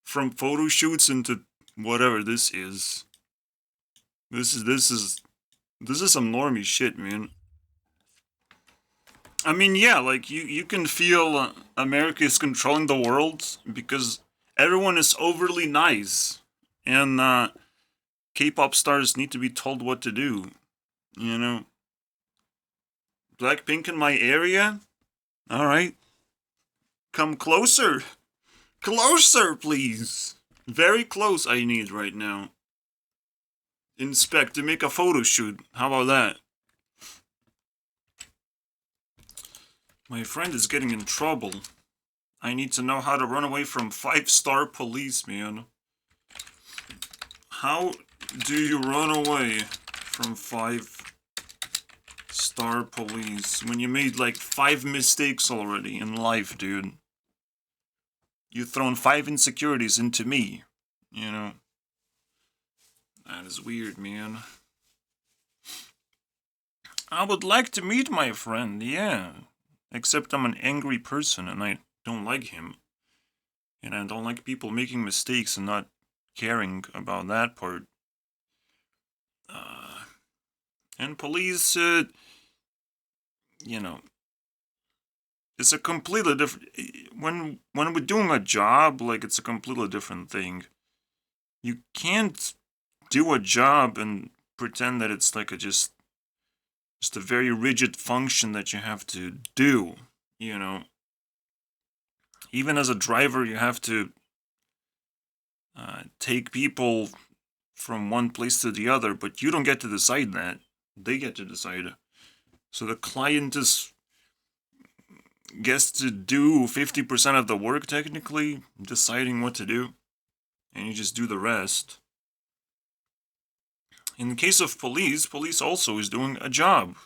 From photo shoots into whatever this is. This is some normie shit, man. I mean, yeah, like, you can feel America is controlling the world because everyone is overly nice. And K-pop stars need to be told what to do. You know? Blackpink in my area? Alright. Come closer. Closer, please. Very close I need right now. Inspect to make a photo shoot. How about that? My friend is getting in trouble. I need to know how to run away from 5-star police, man. How do you run away from 5-star police when you made like 5 mistakes already in life, dude? You've thrown 5 insecurities into me, you know? That is weird, man. I would like to meet my friend, yeah. Except I'm an angry person and I don't like him. And I don't like people making mistakes and not caring about that part. And police, you know, it's a completely different. When we're doing a job, like, it's a completely different thing. You can't do a job and pretend that it's like just a very rigid function that you have to do. You know, even as a driver, you have to take people from one place to the other, but you don't get to decide that. They get to decide. So the client gets to do 50% of the work, technically, deciding what to do, and you just do the rest. In the case of police also is doing a job,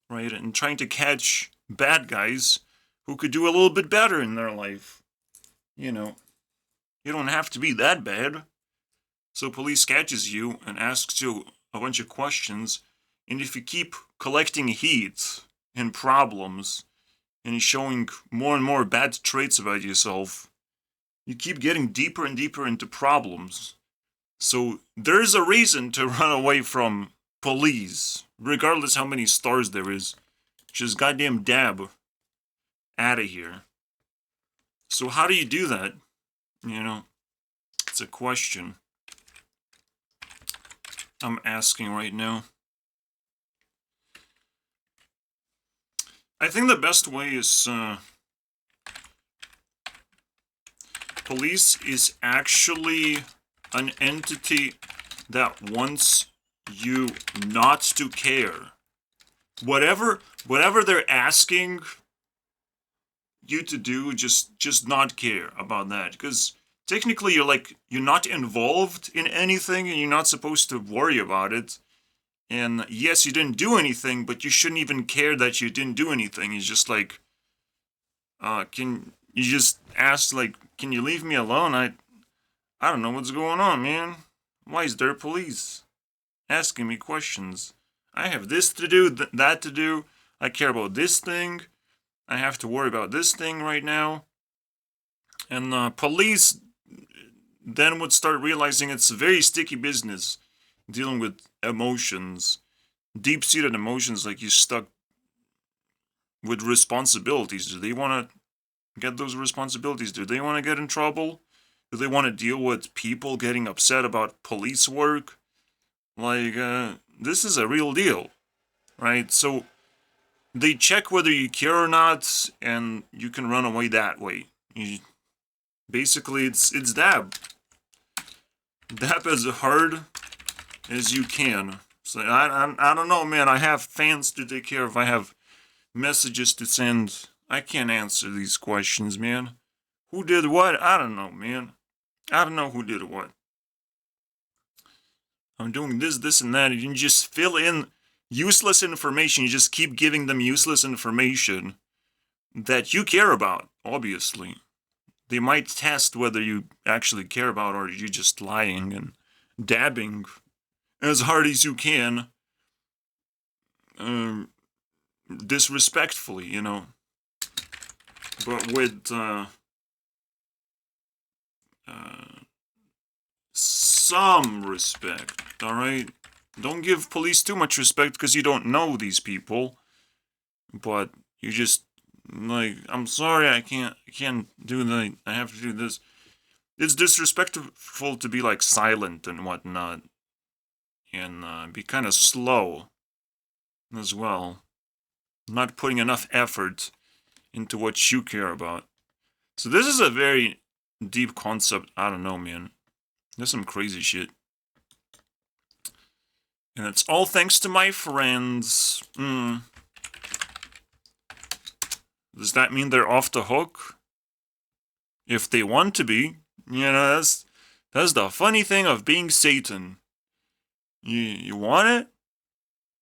right? And trying to catch bad guys who could do a little bit better in their life. You know, you don't have to be that bad. So police catches you and asks you a bunch of questions, and if you keep collecting heat and problems, and showing more and more bad traits about yourself, you keep getting deeper and deeper into problems. So there's a reason to run away from police, regardless how many stars there is. Just goddamn dab out of here. So how do you do that? You know, it's a question I'm asking right now. I think the best way is police is actually an entity that wants you not to care. Whatever they're asking you to do, just not care about that. Because technically you're not involved in anything and you're not supposed to worry about it. And yes, you didn't do anything, but you shouldn't even care that you didn't do anything. It's just like, can you just ask, like, can you leave me alone? I don't know what's going on, man. Why is there police asking me questions? I have this to do, that to do. I care about this thing. I have to worry about this thing right now. And police then would start realizing it's a very sticky business dealing with emotions, deep-seated emotions, like you're stuck with responsibilities. Do they want to get those responsibilities? Do they want to get in trouble? Do they want to deal with people getting upset about police work? Like, this is a real deal, right? So they check whether you care or not, and you can run away that way. Basically, it's dab. Dab as hard as you can. So I don't know, man. I have fans to take care of. I have messages to send. I can't answer these questions, man. Who did what? I don't know, man. I don't know who did what. I'm doing this, and that. And you just fill in useless information. You just keep giving them useless information that you care about, obviously. They might test whether you actually care about or you're just lying and dabbing as hard as you can, disrespectfully, you know, but with some respect, alright? Don't give police too much respect because you don't know these people, but you just, like, I'm sorry, I can't do that, I have to do this. It's disrespectful to be, like, silent and whatnot. And be kind of slow as well. Not putting enough effort into what you care about. So this is a very deep concept. I don't know, man. There's some crazy shit. And it's all thanks to my friends. Does that mean they're off the hook? If they want to be. You know, that's the funny thing of being Satan. You want it?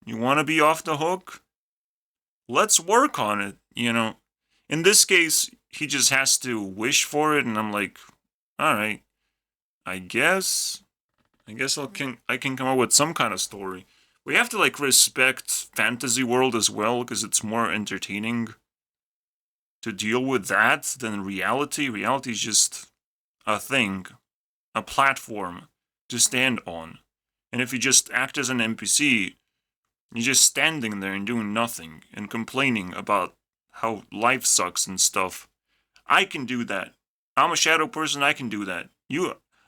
You want to be off the hook? Let's work on it, you know. In this case, he just has to wish for it, and I'm like, alright. I guess I can come up with some kind of story. We have to, like, respect fantasy world as well, because it's more entertaining to deal with that than reality. Reality is just a thing, a platform to stand on. And if you just act as an NPC, you're just standing there and doing nothing and complaining about how life sucks and stuff. I can do that. I'm a shadow person, I can do that.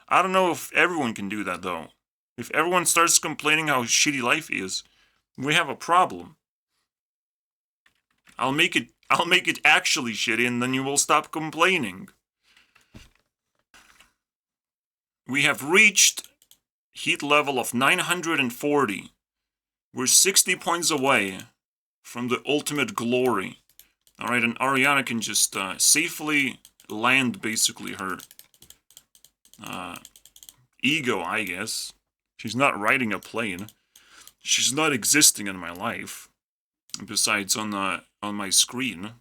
I don't know if everyone can do that, though. If everyone starts complaining how shitty life is, we have a problem. I'll make it actually shitty, and then you will stop complaining. We have reached heat level of 940. We're 60 points away from the ultimate glory. Alright, and Ariana can just safely land, basically, her ego, I guess. She's not riding a plane. She's not existing in my life. Besides on my screen.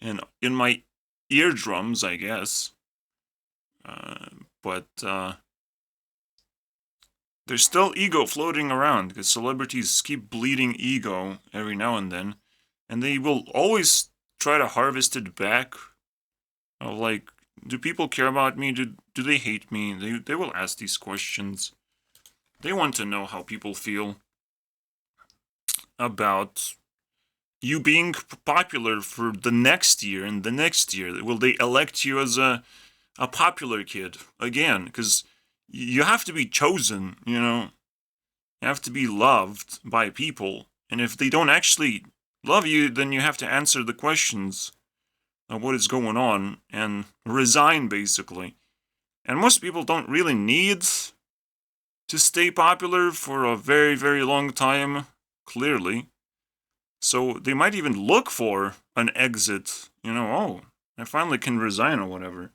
And in my eardrums, I guess. But there's still ego floating around, because celebrities keep bleeding ego every now and then. And they will always try to harvest it back. Of like, do people care about me? Do they hate me? They will ask these questions. They want to know how people feel about you being popular for the next year and the next year. Will they elect you as a popular kid again? Because you have to be chosen, you know. You have to be loved by people. And if they don't actually love you, then you have to answer the questions of what is going on and resign, basically. And most people don't really need to stay popular for a very, very long time, clearly. So they might even look for an exit, you know, oh, I finally can resign or whatever.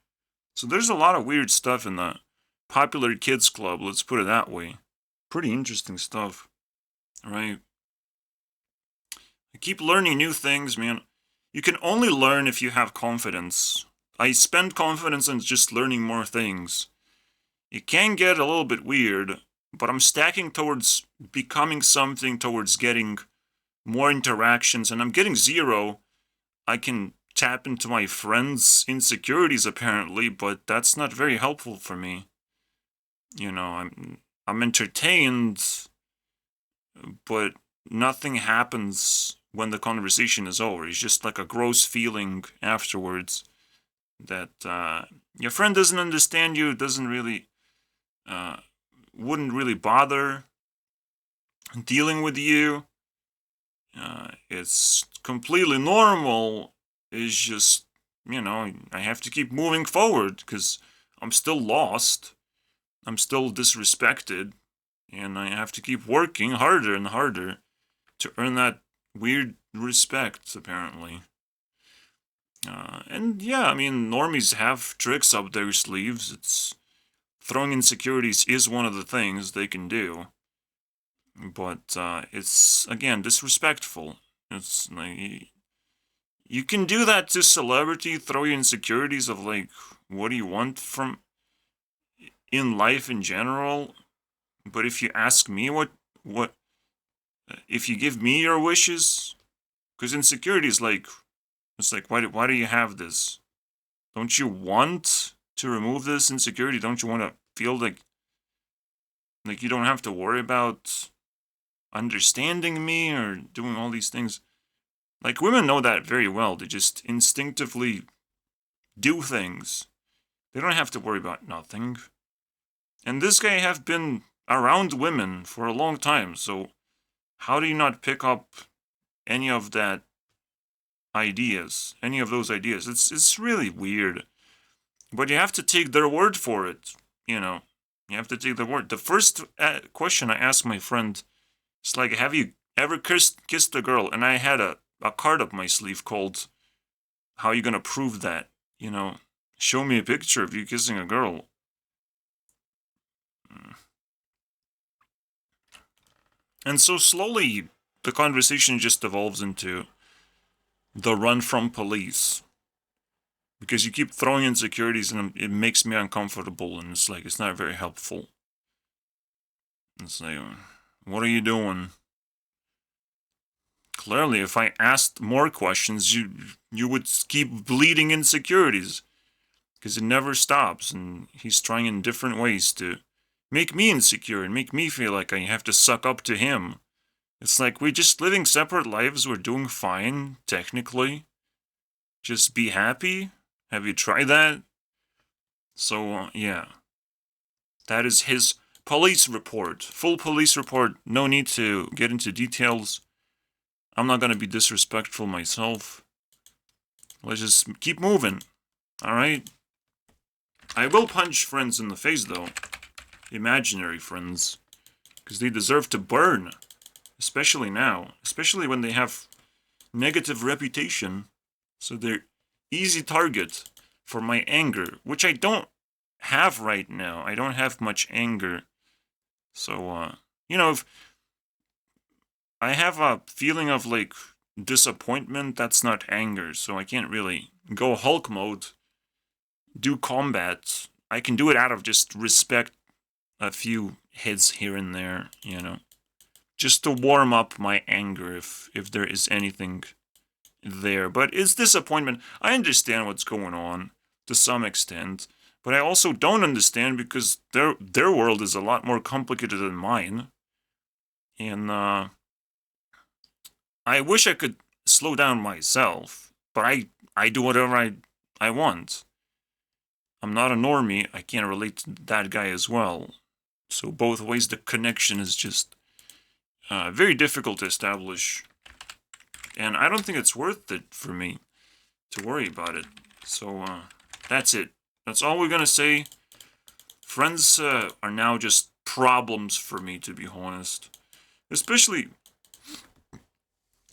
So there's a lot of weird stuff in the popular kids club, let's put it that way. Pretty interesting stuff, right? I keep learning new things, man. You can only learn if you have confidence. I spend confidence on just learning more things. It can get a little bit weird, but I'm stacking towards becoming something, towards getting more interactions, and I'm getting 0. I can tap into my friends' insecurities, apparently, but that's not very helpful for me. You know, I'm entertained, but nothing happens when the conversation is over. It's just like a gross feeling afterwards that your friend doesn't understand you, doesn't really, wouldn't really bother dealing with you. It's completely normal. It's just, you know, I have to keep moving forward because I'm still lost. I'm still disrespected. And I have to keep working harder and harder to earn that weird respect, apparently. And yeah, I mean, normies have tricks up their sleeves. It's throwing insecurities is one of the things they can do. But it's, again, disrespectful. It's like, you can do that to celebrity, throw your insecurities of like, what do you want from in life in general? But if you ask me what if you give me your wishes, because insecurity is like, it's like, why do you have this? Don't you want to remove this insecurity? Don't you want to feel like you don't have to worry about understanding me or doing all these things? Like, women know that very well. They just instinctively do things. They don't have to worry about nothing. And this guy have been around women for a long time, so how do you not pick up any of that ideas? Any of those ideas? It's really weird. But you have to take their word for it, you know. You have to take their word. The first question I asked my friend is like, have you ever kissed a girl? And I had a card up my sleeve called, how are you going to prove that? You know, show me a picture of you kissing a girl. And so slowly, the conversation just evolves into the run from police. Because you keep throwing insecurities and it makes me uncomfortable, and it's like, it's not very helpful. It's like, what are you doing? Clearly, if I asked more questions, you would keep bleeding insecurities. Because it never stops, and he's trying in different ways to make me insecure and make me feel like I have to suck up to him. It's like, we're just living separate lives, we're doing fine, technically. Just be happy? Have you tried that? So, yeah. That is his police report. Full police report. No need to get into details. I'm not going to be disrespectful myself. Let's just keep moving. Alright? I will punch friends in the face, though. Imaginary friends. Because they deserve to burn. Especially now. Especially when they have negative reputation. So they're easy target for my anger. Which I don't have right now. I don't have much anger. So, you know, if I have a feeling of, like, disappointment, that's not anger. So I can't really go Hulk mode. Do combat. I can do it out of just respect. A few hits here and there, you know. Just to warm up my anger if there is anything there. But it's disappointment. I understand what's going on to some extent. But I also don't understand because their world is a lot more complicated than mine. And I wish I could slow down myself. But I do whatever I want. I'm not a normie. I can't relate to that guy as well. So both ways the connection is just very difficult to establish. And I don't think it's worth it for me to worry about it. So that's it. That's all we're going to say. Friends are now just problems for me, to be honest. Especially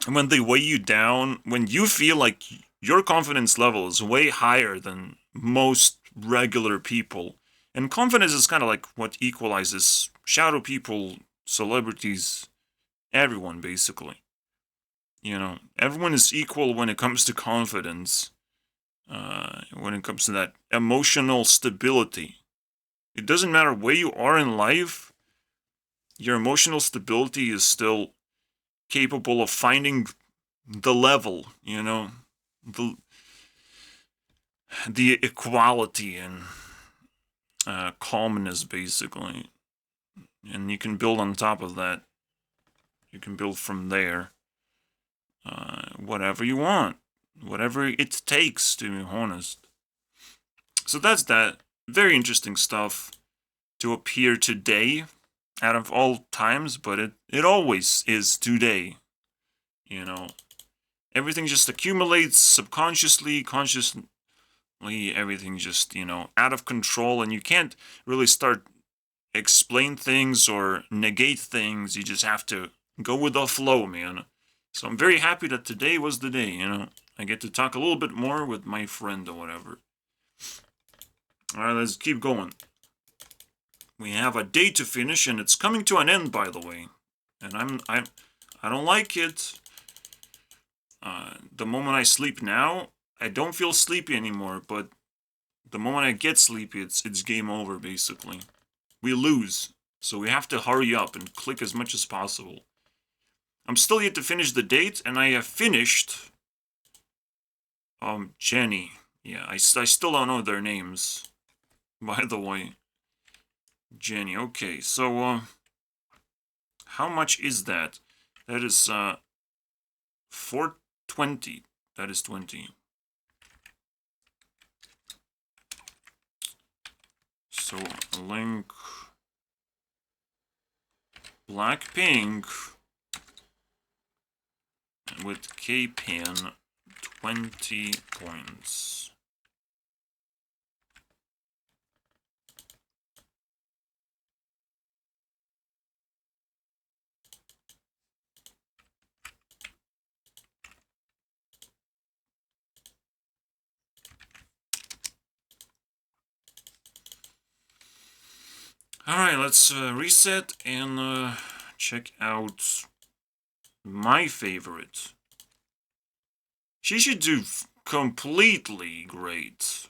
when they weigh you down. When you feel like your confidence level is way higher than most regular people. And confidence is kind of like what equalizes shadow people, celebrities, everyone, basically. You know, everyone is equal when it comes to confidence. When it comes to that emotional stability. It doesn't matter where you are in life, your emotional stability is still capable of finding the level, you know, the equality and calmness, basically. And you can build on top of that. You can build from there. Whatever you want. Whatever it takes, to be honest. So that's that. Very interesting stuff to appear today. Out of all times, but it always is today. You know. Everything just accumulates subconsciously, consciously. Everything just, you know, out of control, and you can't really start explain things or negate things. You just have to go with the flow, man. So I'm very happy that today was the day, you know. I get to talk a little bit more with my friend or whatever. Alright, let's keep going. We have a day to finish, and it's coming to an end, by the way. And I don't like it. The moment I sleep now, I don't feel sleepy anymore, but the moment I get sleepy, it's game over, basically. We lose, so we have to hurry up and click as much as possible. I'm still yet to finish the date, and I have finished... Jenny. Yeah, I still don't know their names, by the way. Jenny, okay, so, how much is that? That is, 420. That is 20. So, link Blackpink with K-Pen 20 points. Alright, let's reset and check out my favorite. She should do completely great.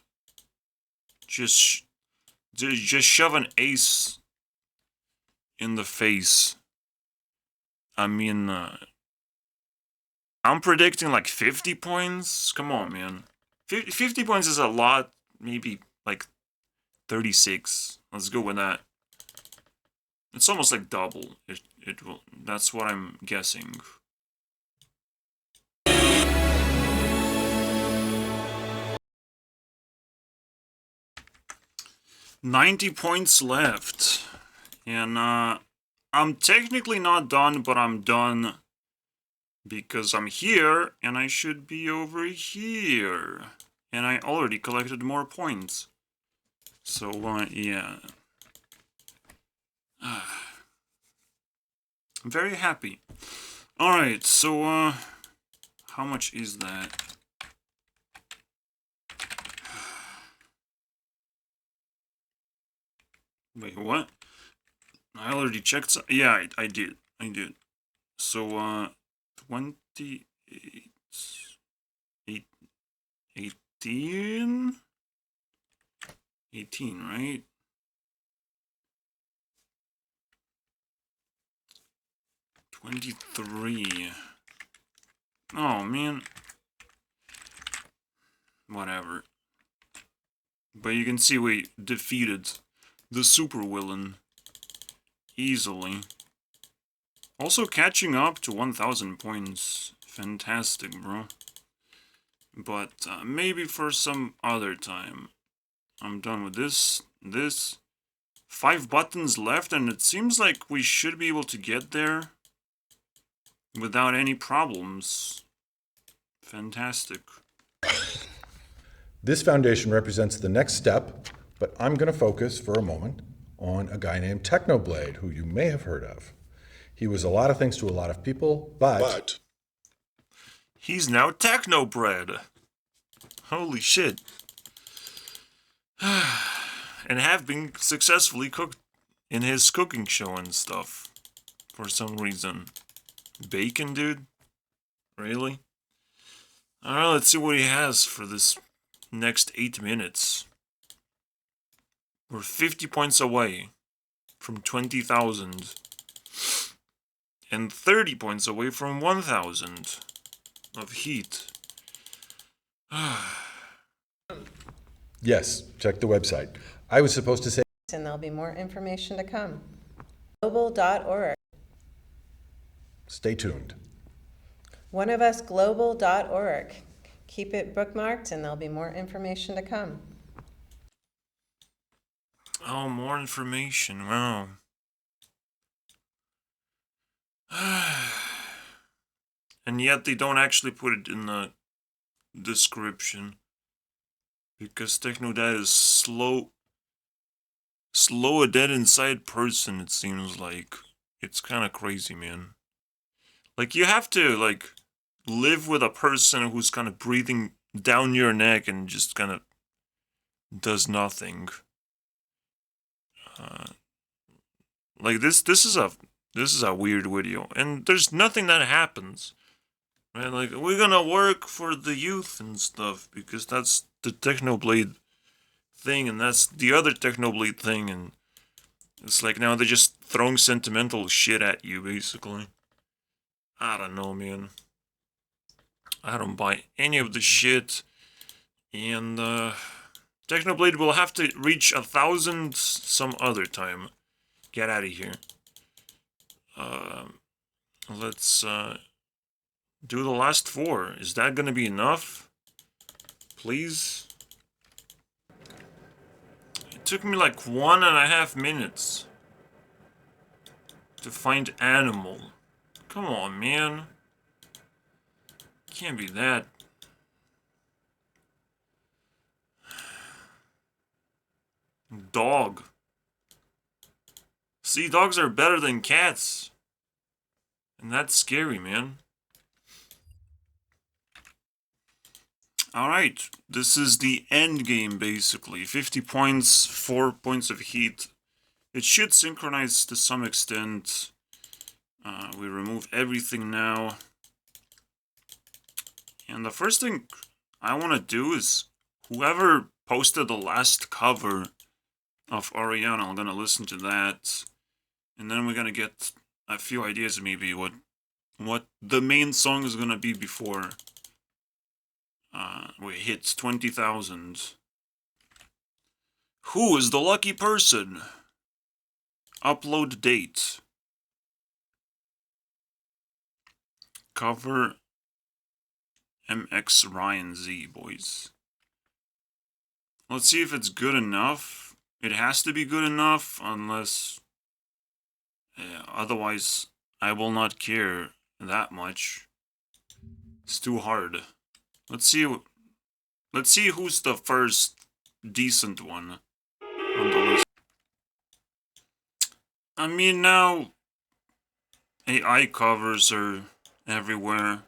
Just shove an ace in the face. I mean, I'm predicting like 50 points. Come on, man. 50 points is a lot. Maybe like 36. Let's go with that. It's almost like double. It will. That's what I'm guessing. 90 points left. And I'm technically not done, but I'm done because I'm here and I should be over here. And I already collected more points. So, yeah. I'm very happy. Alright, so, how much is that? Wait, what? I already checked. Yeah, I did. I did. So, 28... 18? 18, right? 23. Oh, man. Whatever. But you can see we defeated the supervillain easily. Also catching up to 1,000 points. Fantastic, bro. But maybe for some other time. I'm done with this. 5 buttons left, and it seems like we should be able to get there without any problems. Fantastic. This foundation represents the next step, but I'm going to focus for a moment on a guy named Technoblade, who you may have heard of. He was a lot of things to a lot of people, but he's now Technobread. Holy shit. And have been successfully cooked in his cooking show and stuff. For some reason. Bacon, dude? Really? Alright, let's see what he has for this next 8 minutes. We're 50 points away from 20,000. And 30 points away from 1,000 of heat. yes, check the website. I was supposed to say... And there'll be more information to come. Global.org. Stay tuned. oneofusglobal.org. Keep it bookmarked and there'll be more information to come. Oh, more information. Wow. And yet they don't actually put it in the description. Because Technodad is slow a dead inside person, it seems like. It's kind of crazy, man. Like, you have to, like, live with a person who's kind of breathing down your neck and just kind of does nothing. Like, this is a weird video. And there's nothing that happens. Right? Like, we're gonna work for the youth and stuff, because that's the Technoblade thing, and that's the other Technoblade thing, and it's like now they're just throwing sentimental shit at you, basically. I don't know, man. I don't buy any of the shit, and Technoblade will have to reach 1,000 some other time. Get out of here. Let's do the last 4. Is that gonna be enough? Please? It took me like 1.5 minutes to find animal. Come on, man. Can't be that. Dog. See, dogs are better than cats. And that's scary, man. Alright, this is the end game, basically. 50 points, 4 points of heat. It should synchronize to some extent. We remove everything now. And the first thing I want to do is, whoever posted the last cover of Ariana, I'm going to listen to that. And then we're going to get a few ideas maybe what the main song is going to be before we hit 20,000. Who is the lucky person? Upload date. Cover MX Ryan Z, boys. Let's see if it's good enough. it has to be good enough, unless otherwise I will not care that much. It's too hard. Let's see who's the first decent one on the list. I mean, now AI covers are everywhere,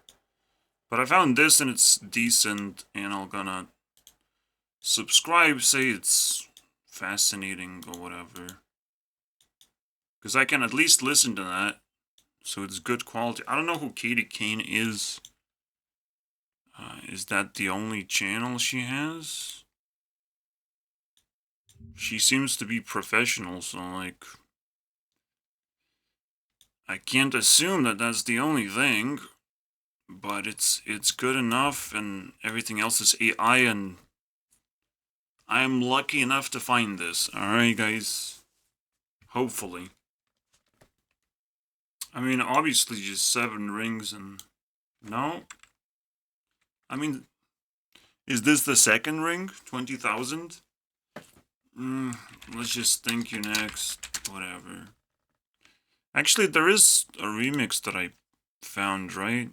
but I found this and it's decent, and I'm gonna subscribe, say it's fascinating or whatever, because I can at least listen to that, so it's good quality. I don't know who Katie Kane is. Is that the only channel she has? She seems to be professional, so like, I can't assume that that's the only thing, but it's good enough, and everything else is AI, and I am lucky enough to find this. Alright, guys. Hopefully. I mean, obviously just 7 rings and... No? I mean, is this the second ring? 20,000? Let's just thank you next. Whatever. Actually, there is a remix that I found, right?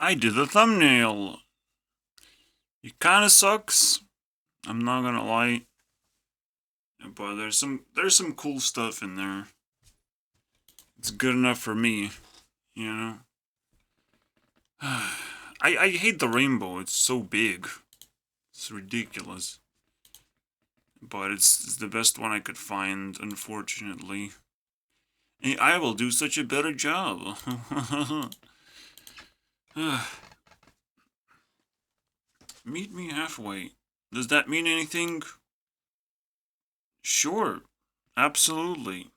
I did the thumbnail. It kinda sucks. I'm not gonna lie. But there's some cool stuff in there. It's good enough for me, you know. I hate the rainbow. It's so big. It's ridiculous. But it's the best one I could find, unfortunately. I will do such a better job. Meet me halfway. Does that mean anything? Sure. Absolutely.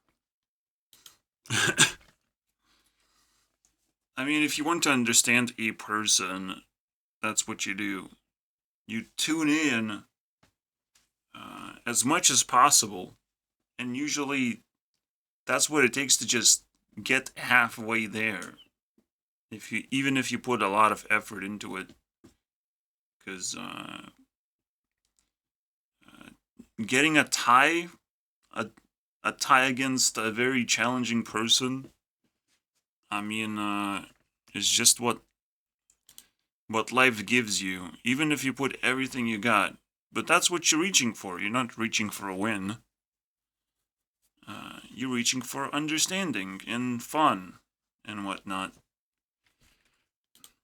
I mean, if you want to understand a person, that's what you do. You tune in as much as possible, and usually that's what it takes to just get halfway there. Even if you put a lot of effort into it, because getting a tie against a very challenging person, I mean, is just what life gives you, even if you put everything you got. But that's what you're reaching for. You're not reaching for a win. You're reaching for understanding and fun and whatnot.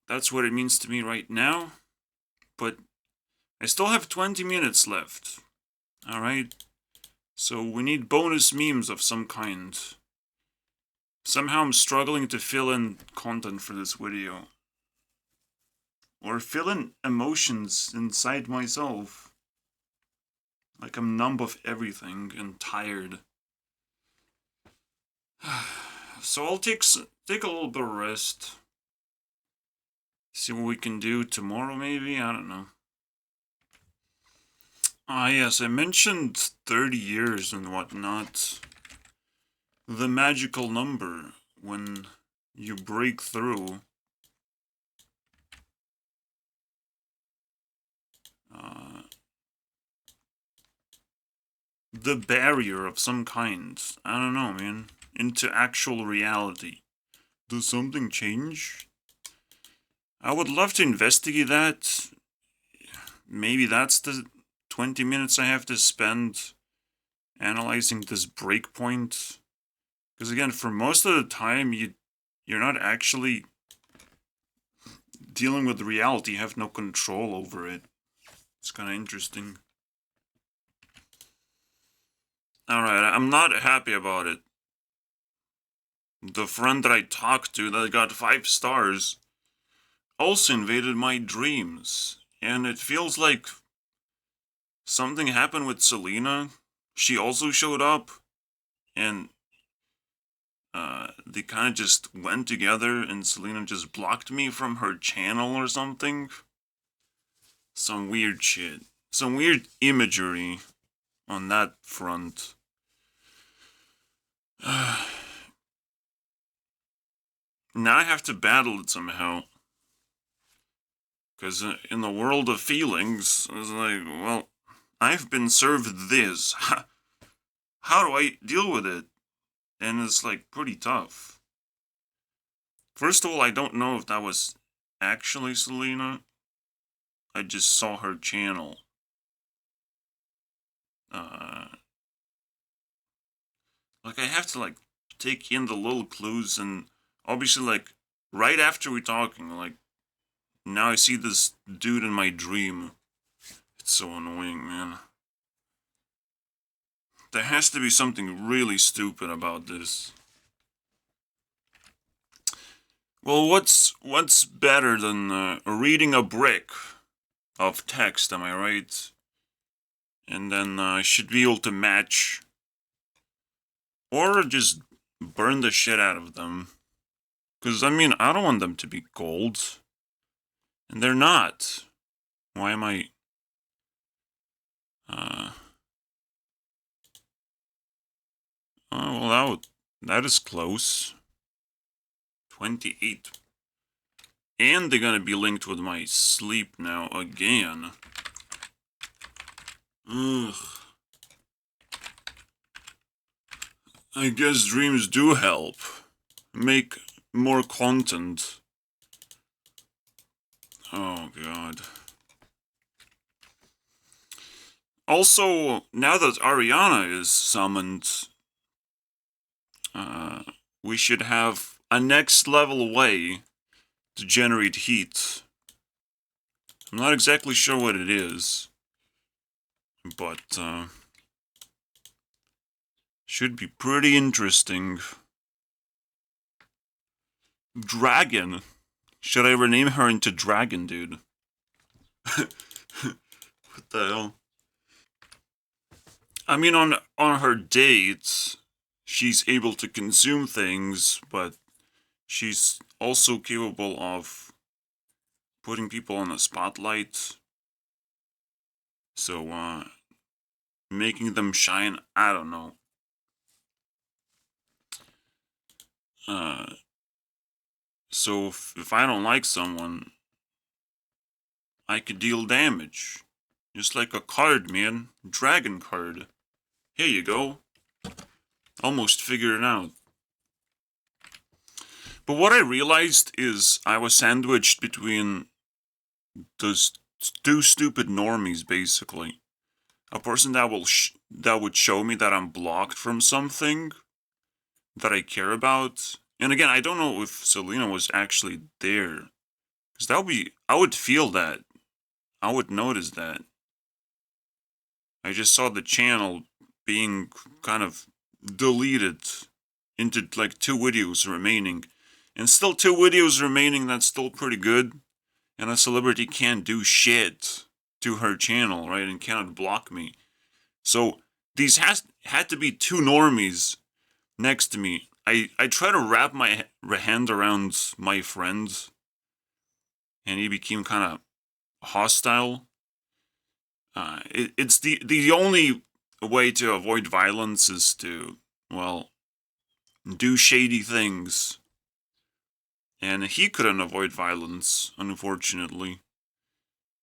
That's what it means to me right now. But I still have 20 minutes left. Alright? So we need bonus memes of some kind. Somehow I'm struggling to fill in content for this video. Or fill in emotions inside myself. Like I'm numb of everything and tired. So I'll take a little bit of rest. See what we can do tomorrow maybe? I don't know. Ah yes, I mentioned 30 years and whatnot. The magical number when you break through. The barrier of some kind. I don't know, man. Into actual reality. Does something change? I would love to investigate that. Maybe that's the 20 minutes I have to spend analyzing this breakpoint. Because again, for most of the time, you're not actually dealing with reality, have no control over it. It's kind of interesting. Alright, I'm not happy about it. The friend that I talked to that got 5 stars also invaded my dreams. And it feels like something happened with Selena. She also showed up. And they kind of just went together and Selena just blocked me from her channel or something. Some weird shit. Some weird imagery on that front. Now I have to battle it somehow. Because in the world of feelings, I was like, well, I've been served this. How do I deal with it? And it's like pretty tough. First of all, I don't know if that was actually Selena. I just saw her channel. Like, I have to, like, take in the little clues, and obviously, like, right after we're talking, like, now I see this dude in my dream. It's so annoying, man. There has to be something really stupid about this. Well, what's better than reading a brick of text, am I right? And then I should be able to match, or just burn the shit out of them. Because, I mean, I don't want them to be gold. And they're not. Why am I... Oh, well, that is close. 28. And they're gonna be linked with my sleep now again. Ugh. I guess dreams do help. Make more content. Oh, God. Also, now that Ariana is summoned, we should have a next level way to generate heat. I'm not exactly sure what it is, but should be pretty interesting. Dragon. Should I rename her into Dragon, dude? What the hell? I mean, on her dates, she's able to consume things, but she's also capable of putting people on the spotlight. So, making them shine, I don't know. So if I don't like someone, I could deal damage. Just like a card, man. Dragon card. Here you go. Almost figured it out. But what I realized is I was sandwiched between those two stupid normies, basically. A person that would show me that I'm blocked from something that I care about. And again, I don't know if Selena was actually there. Because I would feel that. I would notice that. I just saw the channel being kind of deleted into like 2 videos remaining. And still 2 videos remaining, that's still pretty good. And a celebrity can't do shit to her channel, right? And cannot block me. So these had to be 2 normies next to me. I try to wrap my hand around my friend, and he became kind of hostile. It's the only way to avoid violence is to, well, do shady things. And he couldn't avoid violence, unfortunately.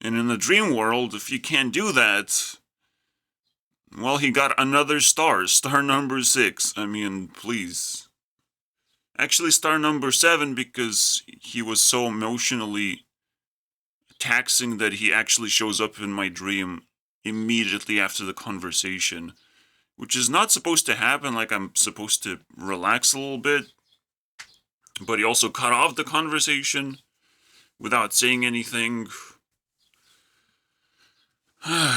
And in the dream world, if you can't do that, well, he got another star number 6. I mean, please. Actually, star number 7, because he was so emotionally taxing that he actually shows up in my dream immediately after the conversation. Which is not supposed to happen, like I'm supposed to relax a little bit. But he also cut off the conversation. without saying anything.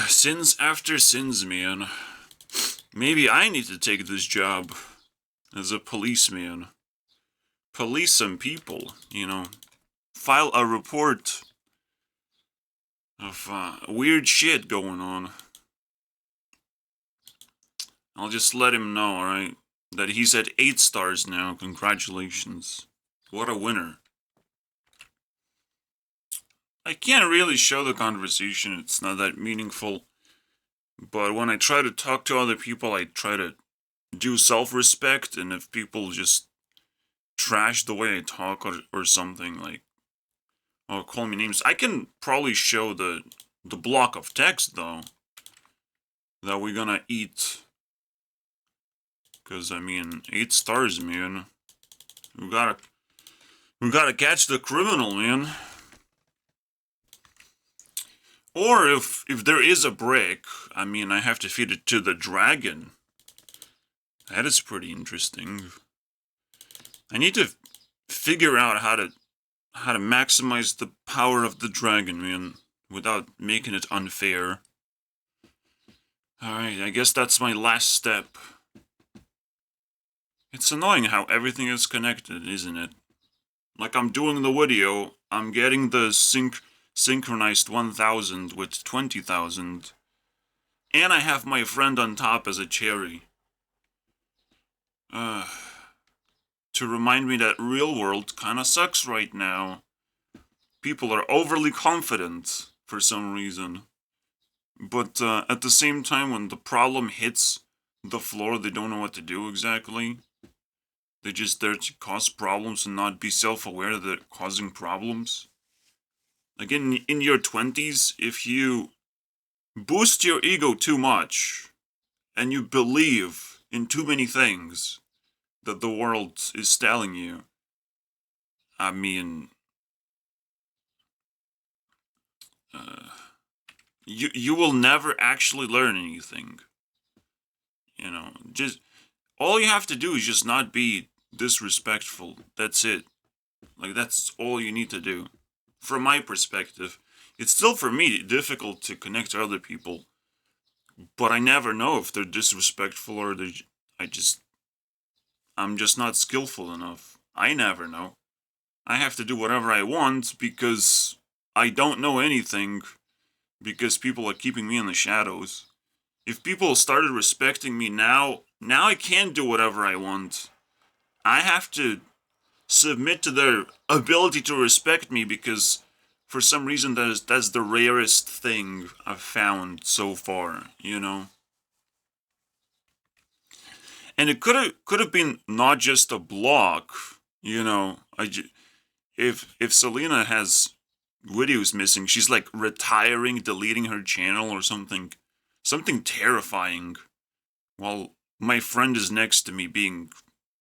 Sins after sins, man. Maybe I need to take this job as a policeman. Police some people, you know. File a report of weird shit going on. I'll just let him know, alright? That he's at 8 stars now. Congratulations. What a winner. I can't really show the conversation, it's not that meaningful. But when I try to talk to other people, I try to do self-respect, and if people just trash the way I talk or something, like, or call me names, I can probably show the block of text, though, that we're gonna eat. Because, I mean, 8 stars, man. We gotta catch the criminal, man. Or if there is a brick, I mean, I have to feed it to the dragon. That is pretty interesting. I need to figure out how to maximize the power of the dragon, man, without making it unfair. Alright, I guess that's my last step. It's annoying how everything is connected, isn't it? Like I'm doing the video, I'm getting the synchronized 1000 with 20,000, and I have my friend on top as a cherry. To remind me that real world kinda sucks right now. People are overly confident for some reason. But at the same time, when the problem hits the floor, they don't know what to do exactly. They're just there to cause problems and not be self-aware that they're causing problems. Again, in your 20s, if you boost your ego too much, and you believe in too many things that the world is telling you, I mean, you will never actually learn anything. You know, just all you have to do is just not be disrespectful. That's it. Like, that's all you need to do. From my perspective, it's still for me difficult to connect to other people, but I never know if they're disrespectful or I'm just not skillful enough. I never know. I have to do whatever I want because I don't know anything, because people are keeping me in the shadows. If people started respecting me now I can do whatever I want. I have to submit to their ability to respect me because for some reason that's the rarest thing I've found so far, you know? And it could have been not just a block, you know. If Selena has videos missing, she's like retiring, deleting her channel or something terrifying, while my friend is next to me being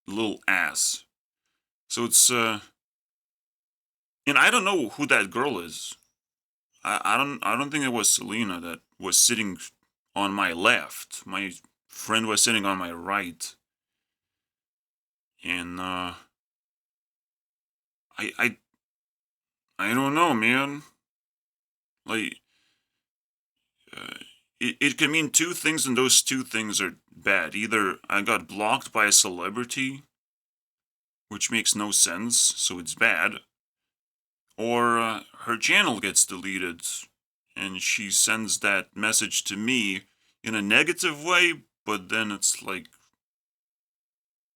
a little ass. So it's and I don't know who that girl is. I don't think it was Selena that was sitting on my left. My friend was sitting on my right. And I don't know, man. Like, it can mean two things, and those two things are bad. Either I got blocked by a celebrity, which makes no sense, so it's bad, or her channel gets deleted, and she sends that message to me in a negative way, but then it's like,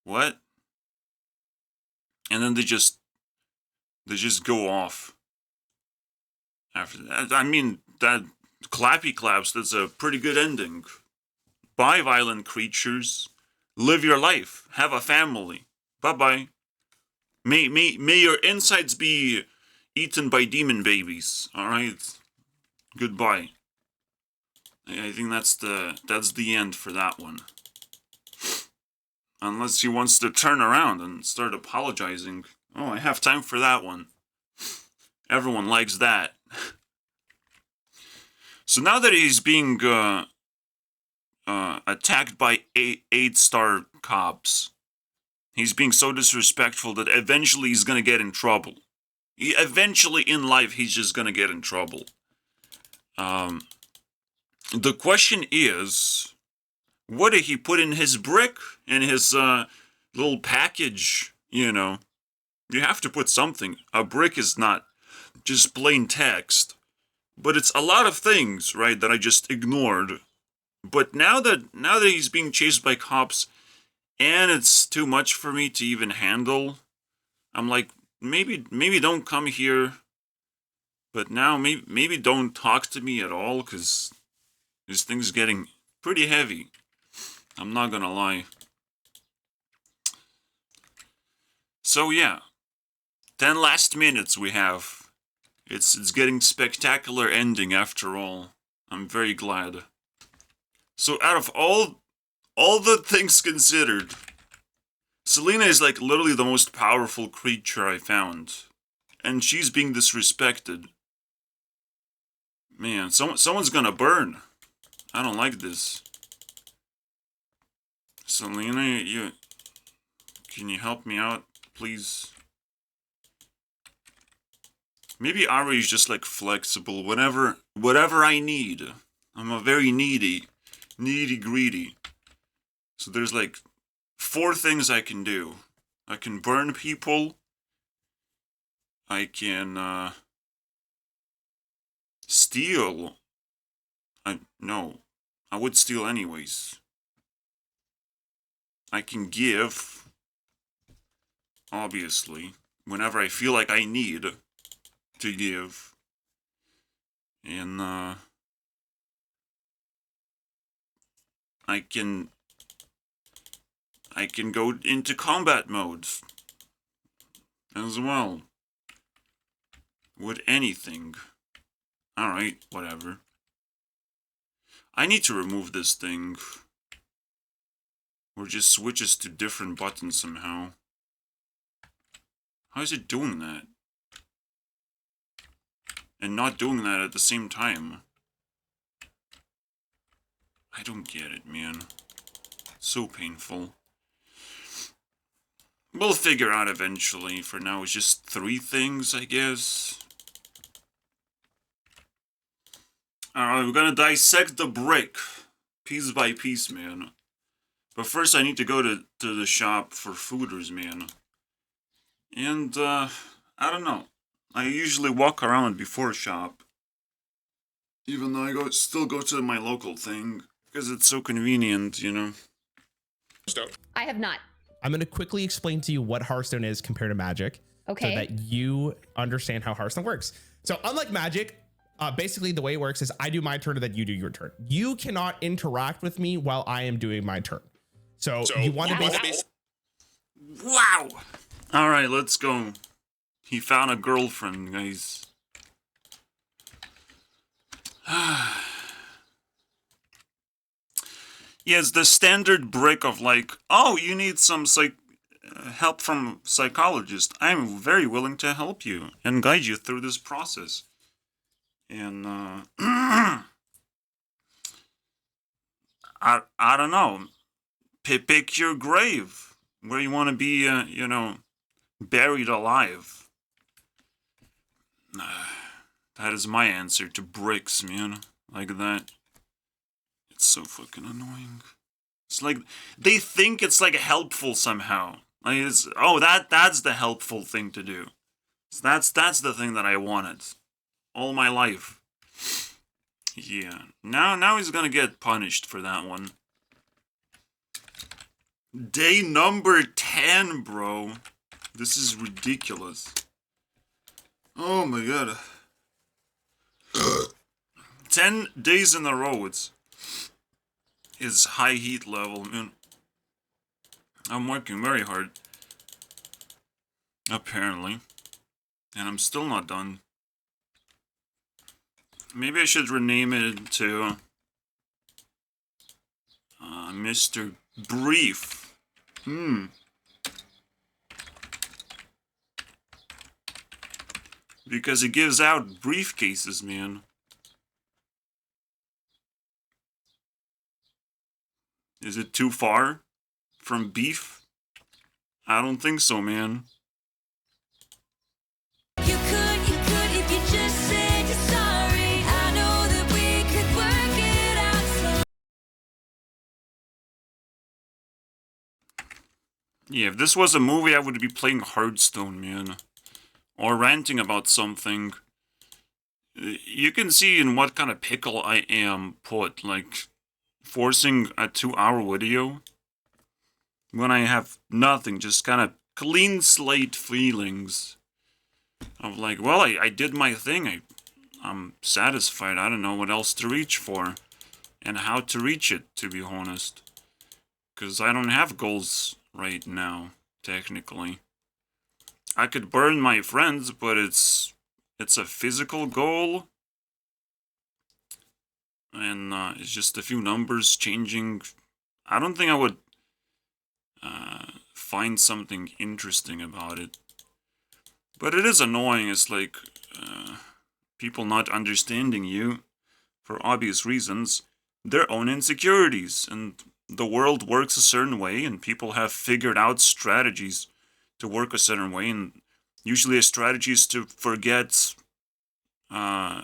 what? And then they just go off after that. I mean, that clappy claps, that's a pretty good ending. Bye, violent creatures. Live your life. Have a family. Bye-bye. May your insides be eaten by demon babies. Alright? Goodbye. I think that's the end for that one. Unless he wants to turn around and start apologizing. Oh, I have time for that one. Everyone likes that. So now that he's being attacked by 8-star cops, he's being so disrespectful that eventually he's gonna get in trouble. Eventually in life, he's just gonna get in trouble. The question is, what did he put in his brick, in his little package? You know, you have to put something. A brick is not just plain text, but it's a lot of things, right, that I just ignored. But now that he's being chased by cops, and it's too much for me to even handle, I'm like, maybe don't come here. But now maybe don't talk to me at all, because this thing's getting pretty heavy. I'm not gonna lie. So yeah, 10 last minutes we have. It's getting spectacular ending after all. I'm very glad. So out of all the things considered, Selena is like literally the most powerful creature I found. And she's being disrespected. Man, someone's gonna burn. I don't like this. Selena, can you help me out, please? Maybe Ari is just like flexible. Whatever I need. I'm a very needy, greedy. So there's like 4 things I can do. I can burn people. I can steal. No, I would steal anyways. I can give, obviously, whenever I feel like I need to give. And I can go into combat modes as well. With anything. Alright, whatever. I need to remove this thing. Or just switches to different buttons somehow. How is it doing that? And not doing that at the same time? I don't get it, man. So painful. We'll figure out eventually. For now, it's just 3 things, I guess. Alright, we're gonna dissect the brick. Piece by piece, man. But first, I need to go to the shop for fooders, man. And, I don't know. I usually walk around before shop. Even though I still go to my local thing. Because it's so convenient, you know. I have not. I'm going to quickly explain to you what Hearthstone is compared to Magic. Okay. So that you understand how Hearthstone works. So unlike Magic, basically the way it works is I do my turn and then you do your turn. You cannot interact with me while I am doing my turn. So you want to be... Wow! Alright, let's go. He found a girlfriend, guys. Yes, the standard brick of like, oh, you need some help from psychologist. I'm very willing to help you and guide you through this process. And I don't know. Pick your grave where you want to be, you know, buried alive. That is my answer to bricks, man. Like that. It's so fucking annoying. It's like they think it's like helpful somehow. Like it's that's the helpful thing to do. So that's the thing that I wanted all my life. Yeah. Now he's gonna get punished for that one. Day number 10, bro. This is ridiculous. Oh my god. 10 days in a row, it's high heat level, man. I'm working very hard. Apparently. And I'm still not done. Maybe I should rename it to Mr. Brief. Because it gives out briefcases, man. Is it too far from beef? I don't think so, man. You Yeah, if this was a movie, I would be playing Hearthstone, man. Or ranting about something. You can see in what kind of pickle I am put, like, forcing a 2-hour video. When I have nothing, just kind of clean slate feelings. Of like, well, I did my thing, I'm satisfied, I don't know what else to reach for. And how to reach it, to be honest. Because I don't have goals right now, technically. I could burn my friends, but it's a physical goal. And it's just a few numbers changing. I don't think I would find something interesting about it. But it is annoying, it's like people not understanding you, for obvious reasons, their own insecurities. And the world works a certain way, and people have figured out strategies to work a certain way, and usually a strategy is to forget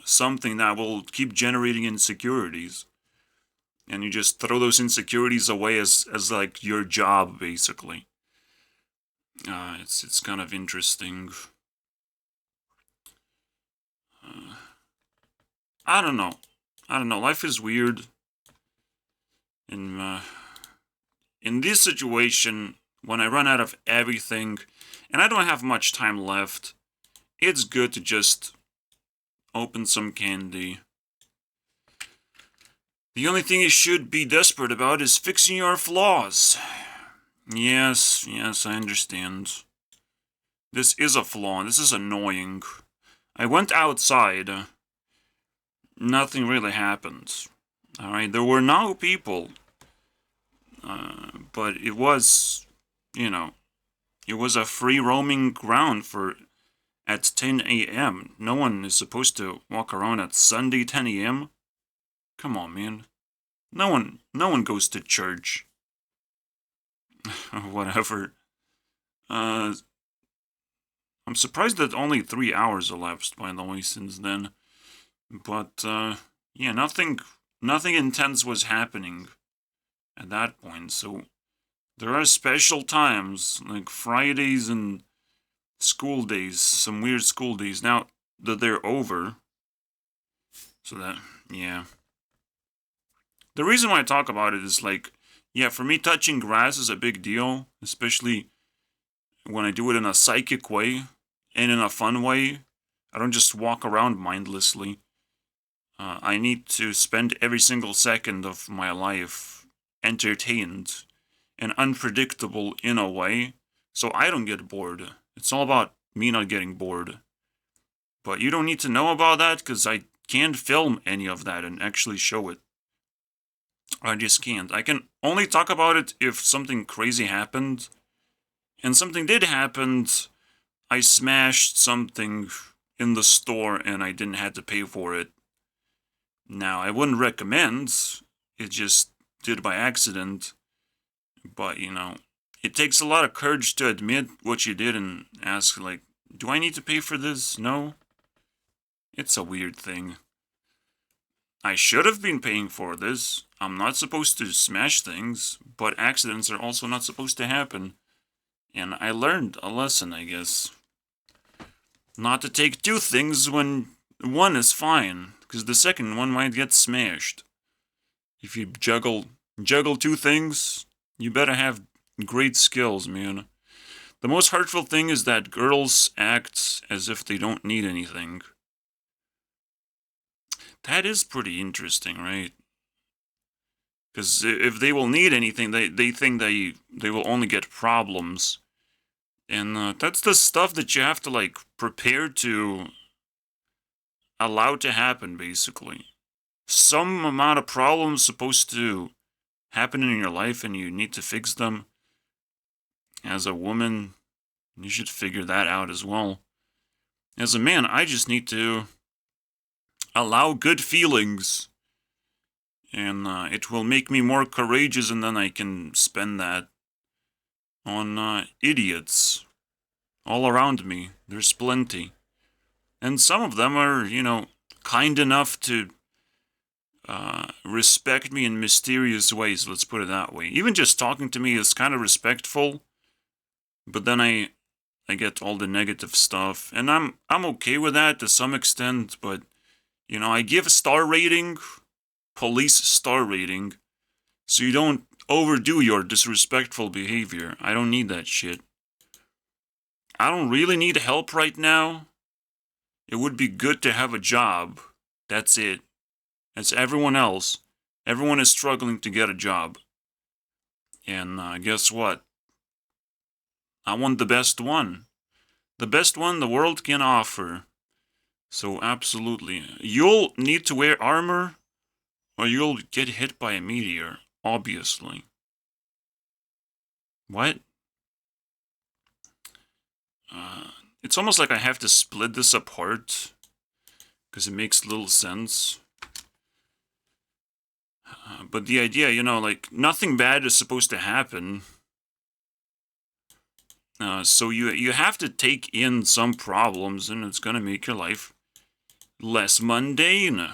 something that will keep generating insecurities. And you just throw those insecurities away as like your job, basically. It's kind of interesting. I don't know. Life is weird. In this situation, when I run out of everything, and I don't have much time left, it's good to just open some candy. The only thing you should be desperate about is fixing your flaws. Yes, I understand. This is a flaw, this is annoying. I went outside. Nothing really happened. Alright, there were no people. But it was, it was a free roaming ground at 10 a.m. No one is supposed to walk around at Sunday 10 a.m. Come on, man. No one goes to church. Whatever. I'm surprised that only 3 hours elapsed, by the way, since then. But, yeah, nothing intense was happening at that point, so there are special times, like Fridays and school days, some weird school days, now that they're over. So that, yeah. The reason why I talk about it is like, yeah, for me touching grass is a big deal, especially when I do it in a psychic way and in a fun way. I don't just walk around mindlessly. I need to spend every single second of my life entertained and unpredictable in a way, so I don't get bored. It's all about me not getting bored. But you don't need to know about that, because I can't film any of that and actually show it. I just can't. I can only talk about it if something crazy happened. And something did happen. I smashed something in the store and I didn't have to pay for it. Now, I wouldn't recommend. It just did by accident. But, it takes a lot of courage to admit what you did and ask, like, do I need to pay for this? No? It's a weird thing. I should have been paying for this. I'm not supposed to smash things, but accidents are also not supposed to happen. And I learned a lesson, I guess. Not to take two things when one is fine, because the second one might get smashed. If you juggle two things, you better have great skills, man. The most hurtful thing is that girls act as if they don't need anything. That is pretty interesting, right? Because if they will need anything, they think they will only get problems. And that's the stuff that you have to, like, prepare to allow to happen, basically. Some amount of problems supposed to happen in your life and you need to fix them. As a woman, you should figure that out as well. As a man, I just need to allow good feelings. And it will make me more courageous, and then I can spend that on idiots all around me. There's plenty. And some of them are, kind enough to respect me in mysterious ways, let's put it that way. Even just talking to me is kind of respectful. But then I get all the negative stuff, and I'm okay with that to some extent, but you know, I give a star rating, police star rating, so you don't overdo your disrespectful behavior. I don't need that shit. I don't really need help right now. It would be good to have a job. That's it. That's everyone else. Everyone is struggling to get a job. And guess what? I want the best one. The best one the world can offer. So absolutely. You'll need to wear armor, or you'll get hit by a meteor, obviously. What? It's almost like I have to split this apart, because it makes little sense. But the idea, you know, like, nothing bad is supposed to happen. So you have to take in some problems, and it's gonna make your life less mundane.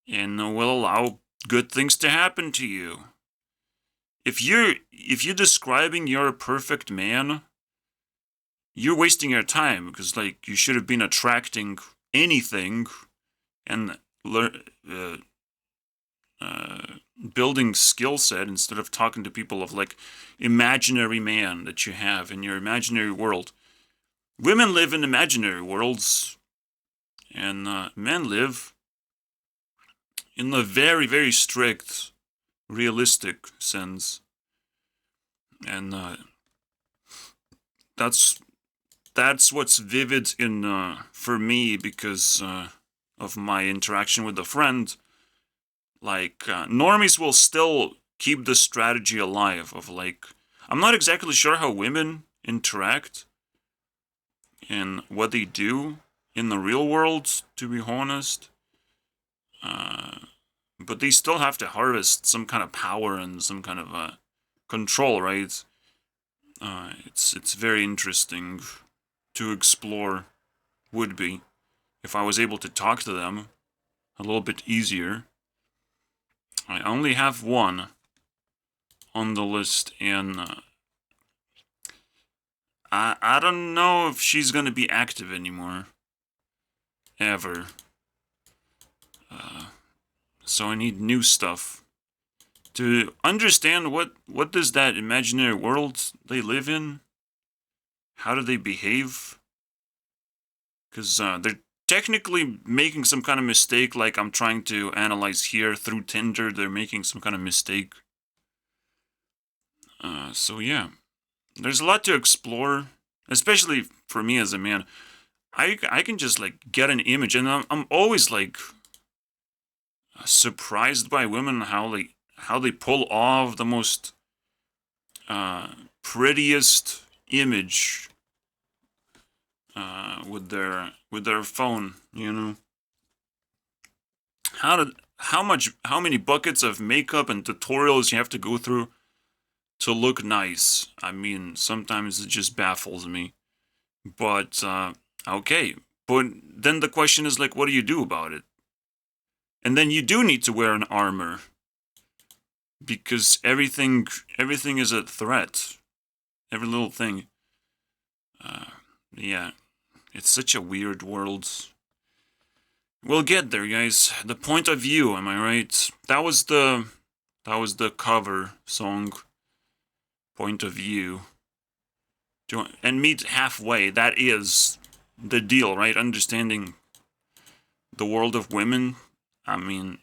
And will allow good things to happen to you. If you're describing you're a perfect man, you're wasting your time, because like you should have been attracting anything and building skill set instead of talking to people of like imaginary man that you have in your imaginary world. Women live in imaginary worlds, and men live in the very, very strict, realistic sense. And that's what's vivid in for me, because of my interaction with a friend. Like, normies will still keep the strategy alive of like, I'm not exactly sure how women interact and what they do in the real world, to be honest. But they still have to harvest some kind of power and some kind of control, right? It's very interesting to explore, would be, if I was able to talk to them a little bit easier. I only have one on the list, and I don't know if she's gonna be active anymore, ever. So I need new stuff to understand what does that imaginary world they live in, how do they behave? Because they're technically making some kind of mistake, like I'm trying to analyze here through Tinder. They're making some kind of mistake. So yeah, there's a lot to explore, especially for me as a man. I can just like get an image, and I'm always like surprised by women how they pull off the most prettiest image with their phone, you know. How many buckets of makeup and tutorials you have to go through to look nice. I mean, sometimes it just baffles me. But okay, but then the question is like, what do you do about it? And then you do need to wear an armor, because everything is a threat. Every little thing. Yeah, it's such a weird world. We'll get there, guys. The point of view, am I right? That was the cover song. Point of view. And meet halfway. That is the deal, right? Understanding the world of women. I mean,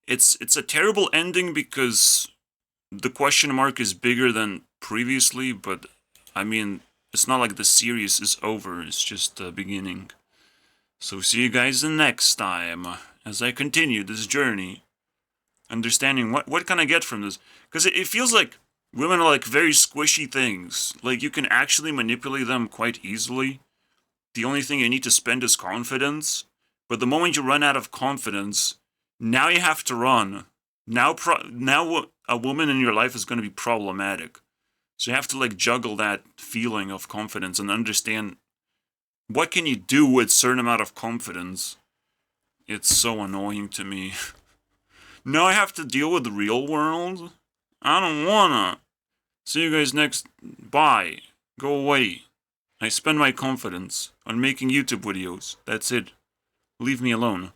it's a terrible ending because the question mark is bigger than previously, but I mean, it's not like the series is over, it's just the beginning. So see you guys the next time as I continue this journey, understanding what can I get from this, because it feels like women are like very squishy things, like you can actually manipulate them quite easily. The only thing you need to spend is confidence. But the moment you run out of confidence, now you have to run. Now a woman in your life is going to be problematic. So you have to like juggle that feeling of confidence and understand what can you do with a certain amount of confidence. It's so annoying to me. Now I have to deal with the real world? I don't wanna. See you guys next. Bye. Go away. I spend my confidence on making YouTube videos. That's it. Leave me alone.